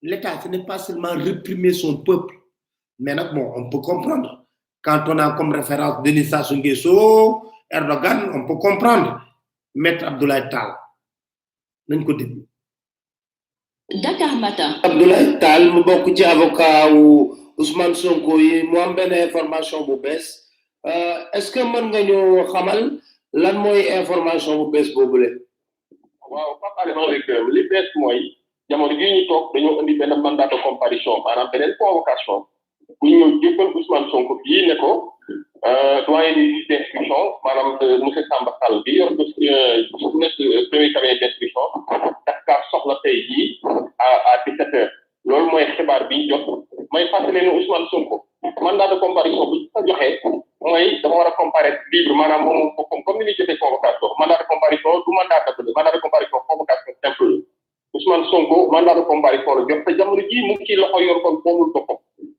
l'État ce n'est pas seulement réprimer son peuple mais nag bon on peut comprendre quand on a comme référence Denis Sassou Nguesso Erdogan on peut comprendre maître Abdoulaye Tall nañ ko déglu Dakar Matin. Abdoulaye Tall mu bokk ci avocat wu Ousmane Sonko yi mu am benn information bu bees est-ce que mën nga ñu xamal lan mooy information bu bees boobule waaw Pape Alé maa ngi lay gërëm li bees mooy jamono jii ñu toog dañoo indi benn mandat de comparution maanaam beneen convocation bu ñu ñëw jébbal Ousmane Sonko bii ne ko doyen des juges d'instruction maanaam monsieur Samba Sall bi yor nekk premier cabinet d'instruction daf kaa soxla tey jii à 17h loolu mooy xibaar bi ñu jot may fàttali ne Ousmane Sonko mandat de comparution bu ñu ko joxee mooy dama war a comparaître libre maanaam moom boppam comme ni ñuy jotee convocation mandat de comparution du mandat de comparution convocation simple Ousmane Sonko mandat de comparution la jot te jamono jii mu ngi ci loxo yor kon moomul boppam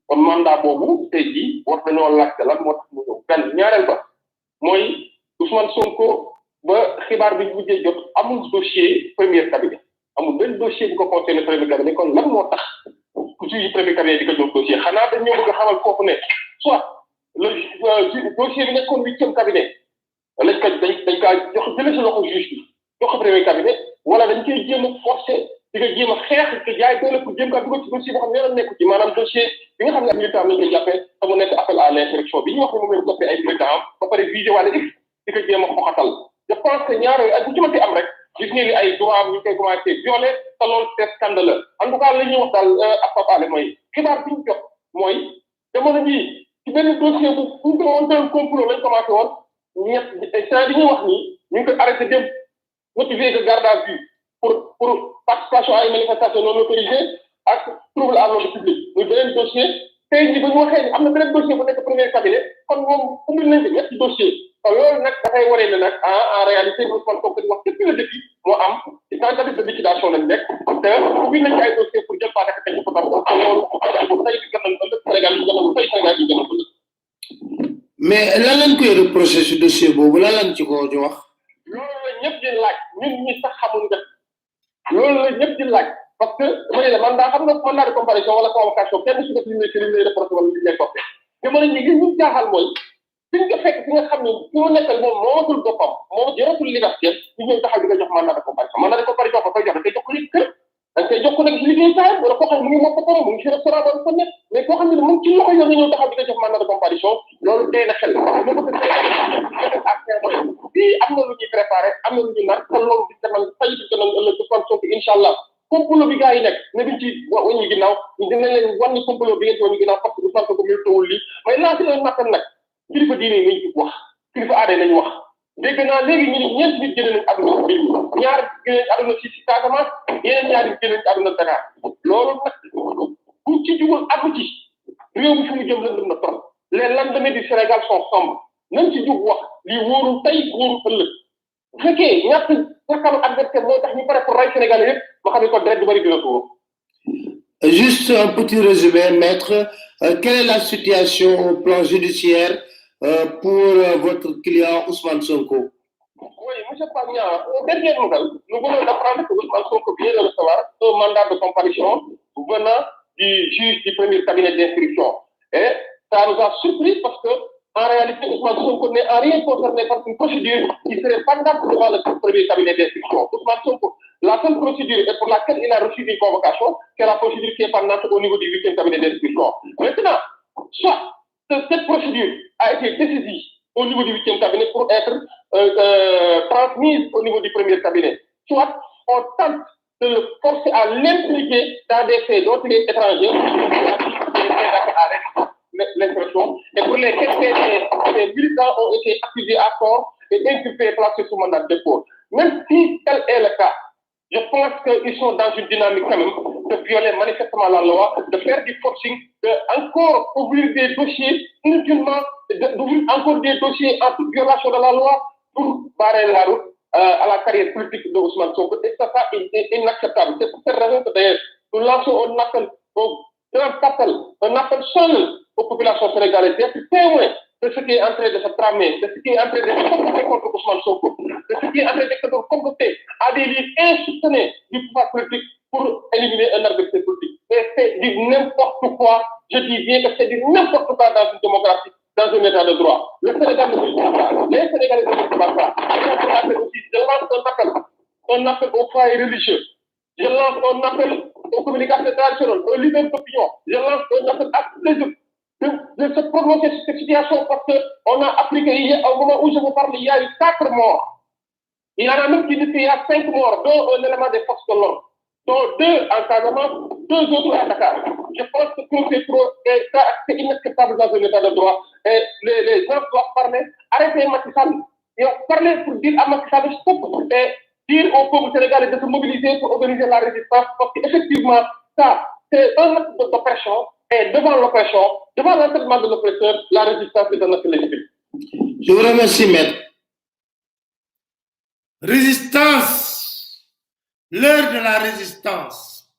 kon mandat boobu tey jii war nañoo laajte lan moo tax mu ñëw benn ñaareel ba mooy Ousmane Sonko ba xibaar bi mujjee jot amul dossier premier cabinet amul benn dossier bu ko concerné premier cabinet kon lan moo tax ku ci premier cabinet di ko jox dossier xanaa dañ ñoo bëgg a xamal foofu ne soit le dossier bi nekkoon 8e cabinet lañ ko dañ kaa jox jëlee si loxo juge bi jox ko premier cabinet wala dañ koy jéem a forcé di nga jéem a xeex di jaay doole pour jéem kaa dugal ci dossier boo xam ne yoonam nekku ci maanaam dossier bi nga xam ne ak militant lañ koy jàppee te mu nekk appel à l'insurrection bi ñu wax ne moom lañ toppee ay militant ba pare visé wala di ko jéem a xoxatal je pense que ñaar yooyu ak bu ci mënti am rek gis ngeen ni ay droit am ñu koy commencé violé te loolu c'est scandaleux en tout cas la ñuy wax daal ak papaale mooy xibaar bi ñu jot mooy jamono jii ci benn dossier bu ñu ko woon doon complot lañ commencé woon ñett saa di ñuy wax nii ñu ngi koy arrêté dem motivé de garde à vue pour participation à une manifestation non autorisée ak trouble à l'ordre public muy beneen dossier tey jii ba ñu waxee ni am na beneen dossier bu nekk premier cabinet kon moom umbil nañ ko ñetti dossier te loolu nag dafay waree ne nag en réalité Ousmane Sonko di wax depuis le début moo am ci tentative de liquidation lañ nekk te ubbil nañ ci ay dossier pour jël pas nekk tey ko tam te loolu bu tey bi gënal ëllëg Sénégal yi gënal tey Sénégal yi gënal ëllëg mais lan lañ koy reproché ci dossier boobu lan lañ ci ko di wax loolu la ñëpp di laaj ñun ñi sax xamul nga loolu la ñëpp di laaj parce que dama ne la mandat xam nga mandat de comparution wala convocation kenn su def li lay reproché wala li lay toppee jamono ñi ñu jaaxal mooy fi ñu ko fekk fi nga xam ne fi mu nekkal moom moomatul boppam moom jëratul liberté ñu ñëw taxaw di ko jox mandat de comparution ko koy jox da koy jox ko nit kër da koy jox ko nag ci liggéey kaay wala koo xam ne mu ngi moom boppam mu ngi ci restaurant ba ko nekk mais koo xam ne mu ngi ci loxo yow nga ñëw taxaw di ko jox mandat de comparution loolu tey na xel bii am na lu ñuy préparé am na lu ñuy nar te loolu di demal fay di gënal ëllëg Ousmane Sonko incha allah complot bi gars yi nekk ne duñ ci wàññi ginnaaw dinañ leen wàññi complot bi ngeen ci wàññi ginnaaw parce que Ousmane Sonko mi tawul lii may lancé leen nattal nag kilifa diine yi nañ ci wax kilifa aada nañ wax dégg naa léegi ñu ne ñeent nit génne nañ àdduna bi ñaar génne nañ àdduna ci Casamance yeneen ñaar nit génne nañ àdduna Dakar loolu nag ku ci jugul àddu ci réew mi fu mu jëm lëndëm na trop les lendemains du Sénégal sont sombres nañ ci jug wax lii wóorul tey wóorul ëllëg bu fekkee ñàkkalu adversaire moo tax ñu pare pour rey Sénégalais yëpp ba xam ne ko deret du bëri dina tuur. Juste un petit résumé, maître. Quelle est la situation au plan judiciaire pour votre client Ousmane Sonko? Oui, M. Pagna, aux dernières nouvelles, nous venons d'apprendre que Ousmane Sonko vient de recevoir un mandat de comparution venant du juge du premier cabinet d'instruction. Et ça nous a surpris parce que en réalité, Ousmane Sonko n'est en rien concerné par une procédure qui serait pendante devant le premier cabinet d'instruction. Ousmane Sonko, la seule procédure et pour laquelle il a reçu une convocation, c'est la procédure qui est pendante au niveau du 8e cabinet d'instruction. Maintenant, soit cette procédure a été décisive au niveau du 8e cabinet pour être transmise au niveau du premier cabinet, soit on tente de le forcer à l'impliquer dans des faits dont il est étranger, l'instruction, et pour lesquels ces militants ont été accusés à tort et inculpés et placés sous mandat de dépôt. Même si tel est le cas, je pense qu'ils sont dans une dynamique quand même de violer manifestement la loi, de faire du forcing, de encore ouvrir des dossiers inutilement, d'ouvrir encore des dossiers en toute violation de la loi pour barrer la route à la carrière politique de Ousmane Sonko. Et ça est inacceptable. C'est pour cette raison que d'ailleurs nous lançons un appel au grand appel, un appel seul aux populations sénégalaises d'être témoins de ce qui est en train de se tramer, de ce qui est en train de se comploter contre Ousmane Sonko, de ce qui est en train de se comploter à des lignes insoupçonnées du pouvoir politique pour éliminer un adversaire politique. Et c'est du n'importe quoi, je dis bien que c'est du n'importe quoi dans une démocratie, dans un état de droit. Le Sénégal ne veut pas ça, les Sénégalais ne veulent pas ça. Je lance un appel aux foyers religieux, je lance un appel aux communications traditionnelles, aux leaders d'opinion, je lance un appel à tous les autres de se prononcer sur cette situation parce qu'on a appris qu'au moment où je vous parle, il y a eu 4 morts. Il y en a même qui disent qu'il y a 5 morts, dont un élément des forces de l'ordre. dont 2 en Casamance, 2 autres à Dakar. Je pense que tout c'est trop, et ça, c'est inacceptable dans un état de droit. Et les gens doivent parler, arrêtez Macky Sall, et parler pour dire à Macky Sall stop, et dire au peuple sénégalais de se mobiliser pour organiser la résistance, parce qu'effectivement, ça, c'est un acte d'oppression, et devant l'oppression, devant l'entraînement de l'oppresseur, la résistance est un acte légitime. Je vous remercie, maître. Résistance. L'heure de la résistance.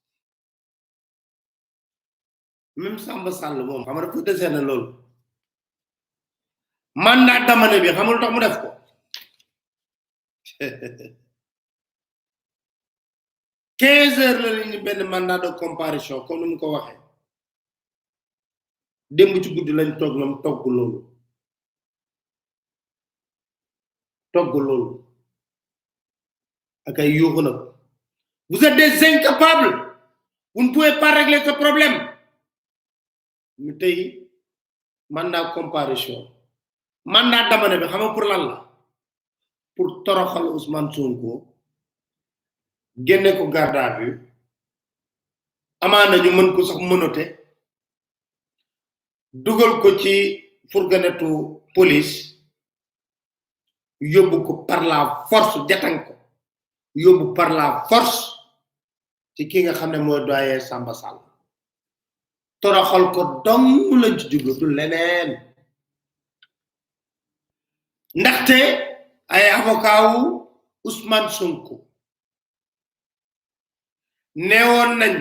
Même Samba Sall moom xam nga dafa desee na loolu mandat d'amener bi xamul tax mu def ko 15 heures la ñu benn mandat de comparution comme ni mu ko waxee démb ci guddi lañ toog ñoom togg loolu ak ay yuuxu nag vous êtes des incapables vous ne pouvez pas régler ce problème ñu tey mandat comparution mandat d'amener bi xam nga pour lan la pour toroxal Ousmane Sonko génne ko garde à vue amaana ñu mën ko sax mënote dugal ko ci fourgonnetu police yóbbu ko par la force jatan ko yóbbu par la force ci ki nga xam ne mooy doyen Samba Sall toroxal ko dong lañ ci jublu du leneen ndaxte ay avocat wu Ousmane Sonko neewoon nañ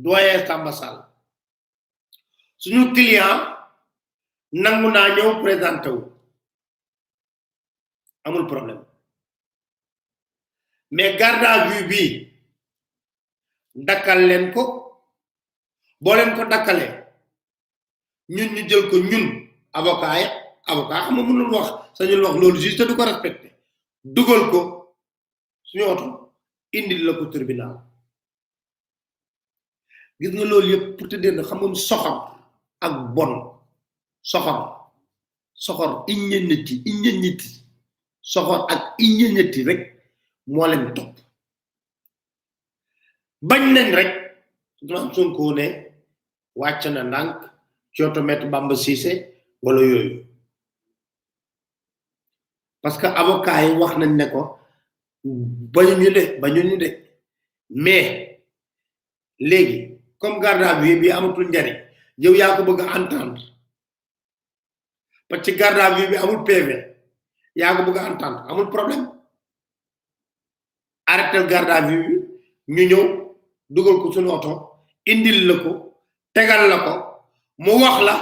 doyen Samba Sall suñu client nangu naa ñëw présenté wu amul problème mais garde à vue bi dakkal leen ko boo leen ko dakkalee ñun ñu jël ko ñun avocat yi avocat xam nga mënul wax sañul wax loolu juste du ko respecté dugal ko suñu oto indil la ko tribunal gis nga loolu yëpp pour te dire xam nga soxor ak bon soxor iññeñiti soxor ak iññeñiti rek moo leen topp bañ nañ rek Ousmane Sonko ne wàcc na ndànk ci oto Maître Bamba Cissé wala yooyu parce que avocat yi wax nañ ne ko bañu ñu de mais léegi comme garde à vue bi amatul njariñ yow yaa ko bëgg a entendre parce que garde à vue bi amul PV yaa ko bëgg a entendre amul problème arrêté garde à vue bi ñu ñëw dugal ko suñu oto indil la ko tegal la ko mu wax la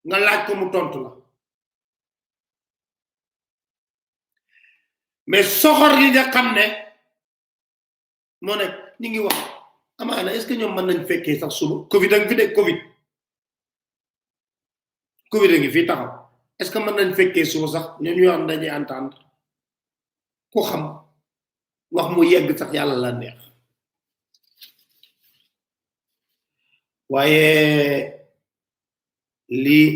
nga laaj ko mu tontu la mais soxor li nga xam ne moo nekk ñi ngi wax amaana est-ce que ñoom mën nañ fekkee sax suba covid a ngi fi de covid a ngi fii taxaw est-ce que mën nañ fekkee suba sax ñoom ñu am dañuy entendre ku xam wax mu yegg sax yàlla la neex waaye lii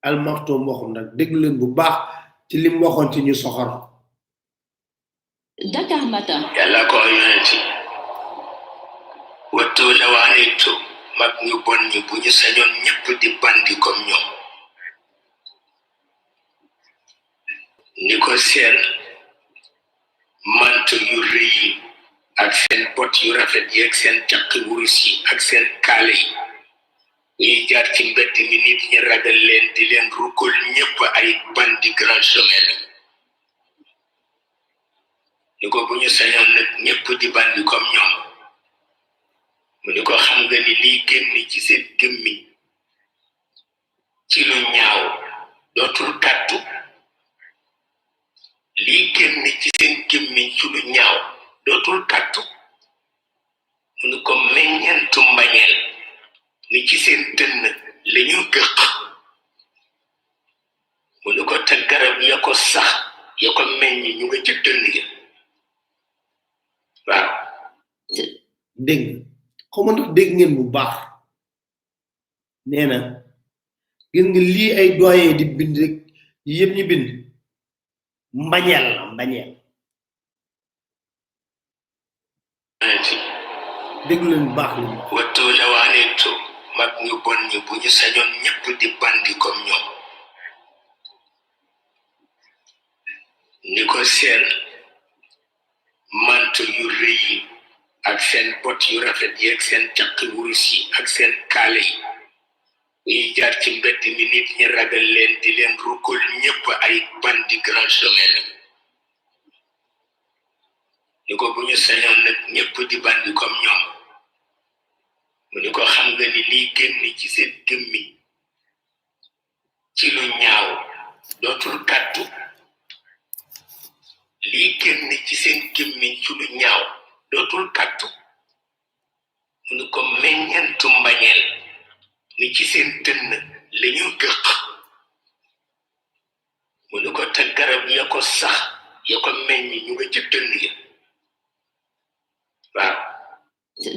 almaxtoom waxum nag déglu leen bu baax ci lim waxoon ci ñu soxor Dakar Matin. yàlla ko yonenti wattu la waanitu mag ñu bon ñi bu ñu sañoon ñëpp di bandi comme ñoom ni ko seen mantu yu rëy yi ak seen bot yu rafet yi ak seen caq wurus yi ak seen kaale yi ñuy jaar ci mbedd mi nit ñi ragal leen di leen rukkul ñëpp ay bandi grand chemin la ni ko bu ñu sañoon nag ñëpp di bandi comme ñoom mu ni ko xam nga ni lii génn ci seen gémmiñ ci lu ñaaw dootul kàttu lii génn ci seen gémmiñ ci lu ñaaw dootul kàttu mu ni ko meññentu mbañeel ni ci seen dënn la ñu gëq mu ni ko te garab ya ko sax ya ko meññ ñu nga ci dënn ya waaw dégg xawma ndax dégg ngeen bu baax nee na gis nga lii ay doyen di bind rek yëpp ñu bind mbañeel déglu leen baax li wattu la waaneetu mag ñu bon ñi bu ñu sañoon ñëpp di bandi comme ñoom ni ko seen manto yu rëy yi ak seen bot yu rafet yi ak seen caq wurus yi ak seen kaale yi ñuy jaar ci mbedd mi nit ñi ragal leen di leen rukkul ñëpp ay bandi grand chemin la ni ko bu ñu sañoon nag ñëpp di bandi comme ñoom mu ni ko xam nga ni lii génn ci seen gémmiñ ci lu ñaaw dootul kàddu lii génn ci seen gémmiñ ci lu ñaaw dootul kàddu mu ni ko meññentu mbañeel ni ci seen dënn la ñu gëq mu ni ko te garab ya ko sax ya ko meññ ñu nga ca dënn ya waaw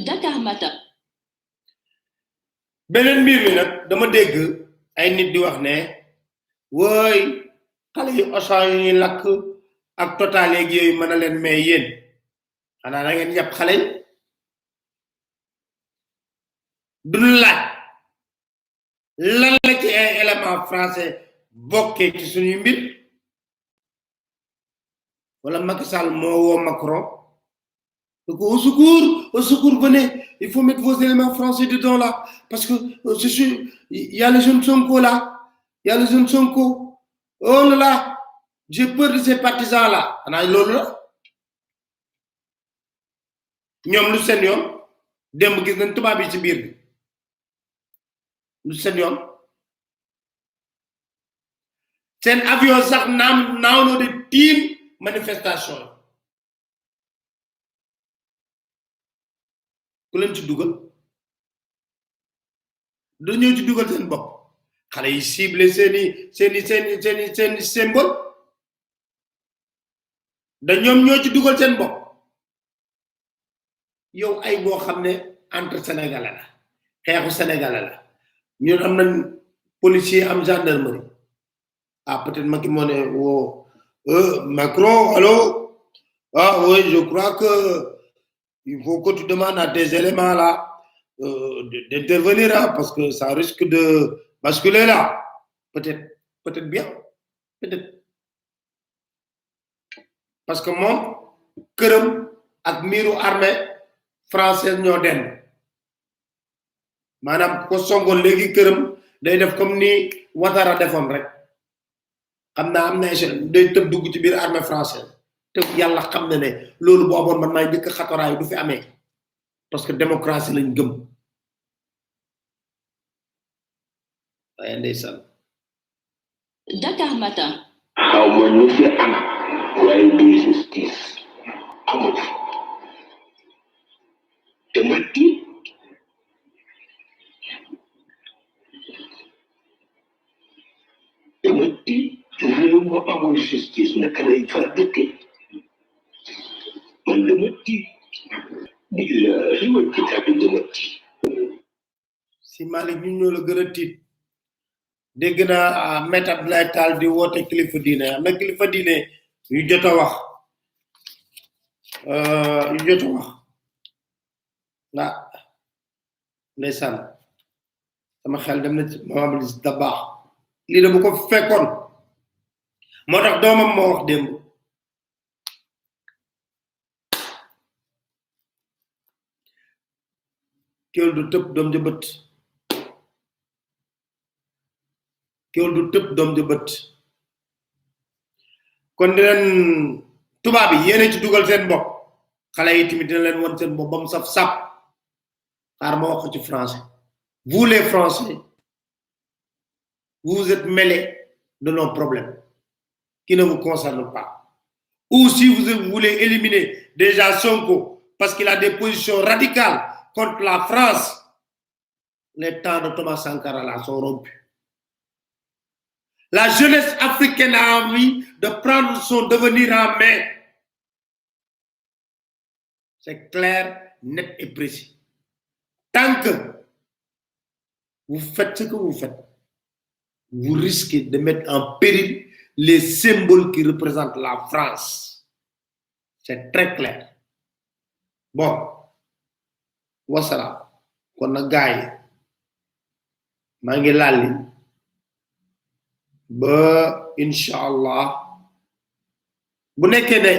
Dakar Matin. beneen mbir mi nag dama dégg ay nit di wax ne wooy xale yu Auchan yu ñuy lakk ak Total yeeg yooyu mën a leen may yéen xanaa da ngeen yàpp xale yi duñ laaj lan la ci ay élément français bokkee ci suñuy mbir wala Macky Sall moo woo Macron donc au secours venez il faut mettre vos éléments français dedans là parce que je suis il y a le jeune Sonko là il y a le jeune Sonko oh là là j'ai peur de ces partisans là xanaa loolu la ñoom lu seen yoon démb gis nañ tubaab yi ci biir bi lu seen yoon seen avion sax naaw no de tiim manifestation yi ku leen ci dugal dañoo ci dugal seen bopp xale yi ciblé seeni symbole da ñoom ñoo ci dugal seen bopp yow ay boo xam ne entre sénégalais la xeexu sénégalais la ñun am nañ policier am gendarmerie ah peut-être Macky moo ne woo Macron allô ah oui je crois que il faut que tu demandes à tes éléments là d'intervenir là parce que ça risque de basculer là peut-être bien peut-être parce que moom këram ak miiru armée française ñoo den maanaam ko songoon léegi këram day def comme ni Ouattara defoon rek xam naa am na échelle day tëb dugg ci biir armée française te yàlla xam na ne loolu bu amoon man maay njëkk xatoraay du fi amee parce que démocratie lañ gëm waaye ndeysaan Dakar Matin. xaw ma ñu fi am waaye du justice amul te ma tiit réew mu amul justice naka lay far dëkke man dama tiit billahi wal kitaabi dama tiit si Malick ñu ñoo la gën a tiit dégg naa Maître Abdoulaye Tall di woote kilifa diine am na kilifa diine yu jot a wax ah ndeysaan sama xel dem na ci Mamadou Lis Dabakh lii de bu ko fekkoon moo tax doomam moo wax démb kéwél du tëb doom ja bët kéwél du tëb doom ja bët kon di leen tubaab yi yéene ci dugal seen bopp xale yi tamit dina leen won seen bopp ba mu saf sap xaar ma wax ko ci français vous les Français vous vous êtes mêlés de nos problèmes qui ne vous concernent pas ou si vous voulez éliminer déjà Sonko parce qu'il a des positions radicales contre la France, les temps de Thomas Sankara là sont rompus. La jeunesse africaine a envie de prendre son devenir en main. C'est clair, net et précis. Tant que vous faites ce que vous faites, vous risquez de mettre en péril les symboles qui représentent la France. C'est très clair. Bon, wassalam. Kon na gaay maa ngi lalli ba inshallah bu nekkee ne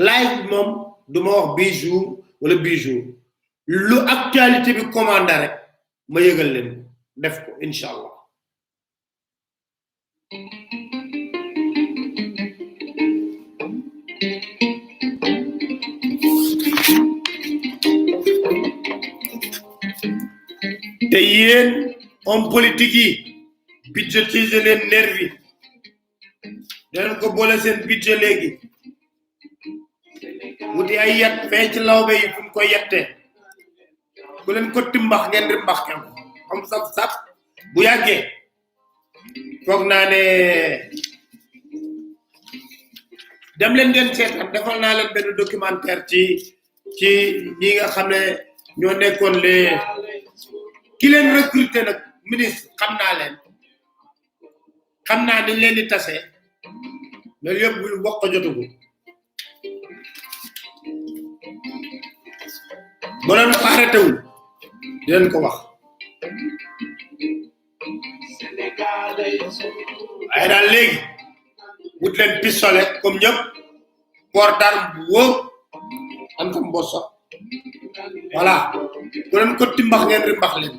live moom duma wax bijou wala bijou lu actualité bi commandé rek ma yëgal leen def ko inshallah te yéen homme politique yi budgétiser leen nervi dañ ko boole seen budget léegi wuti ay yat fee ci lawbe yi fu ko yette ku leen ko timbax ngeen rimbax kenn xam saf bu yàggee foog naa ne dem leen ngeen seetaan defal naa leen benn documentaire ci ñi nga xam ne ñoo nekkoon les ki leen recruter nag ministre xam naa dañ leen di tase loolu yëpp bu wax ko jotugu bu leen ko arrêté wul di leen ko wax ay daal léegi wut leen pistolet comme ñëpp port d'arme bu wóor am ko mbossa voilà bu leen ko timbax ngeen rimbax leen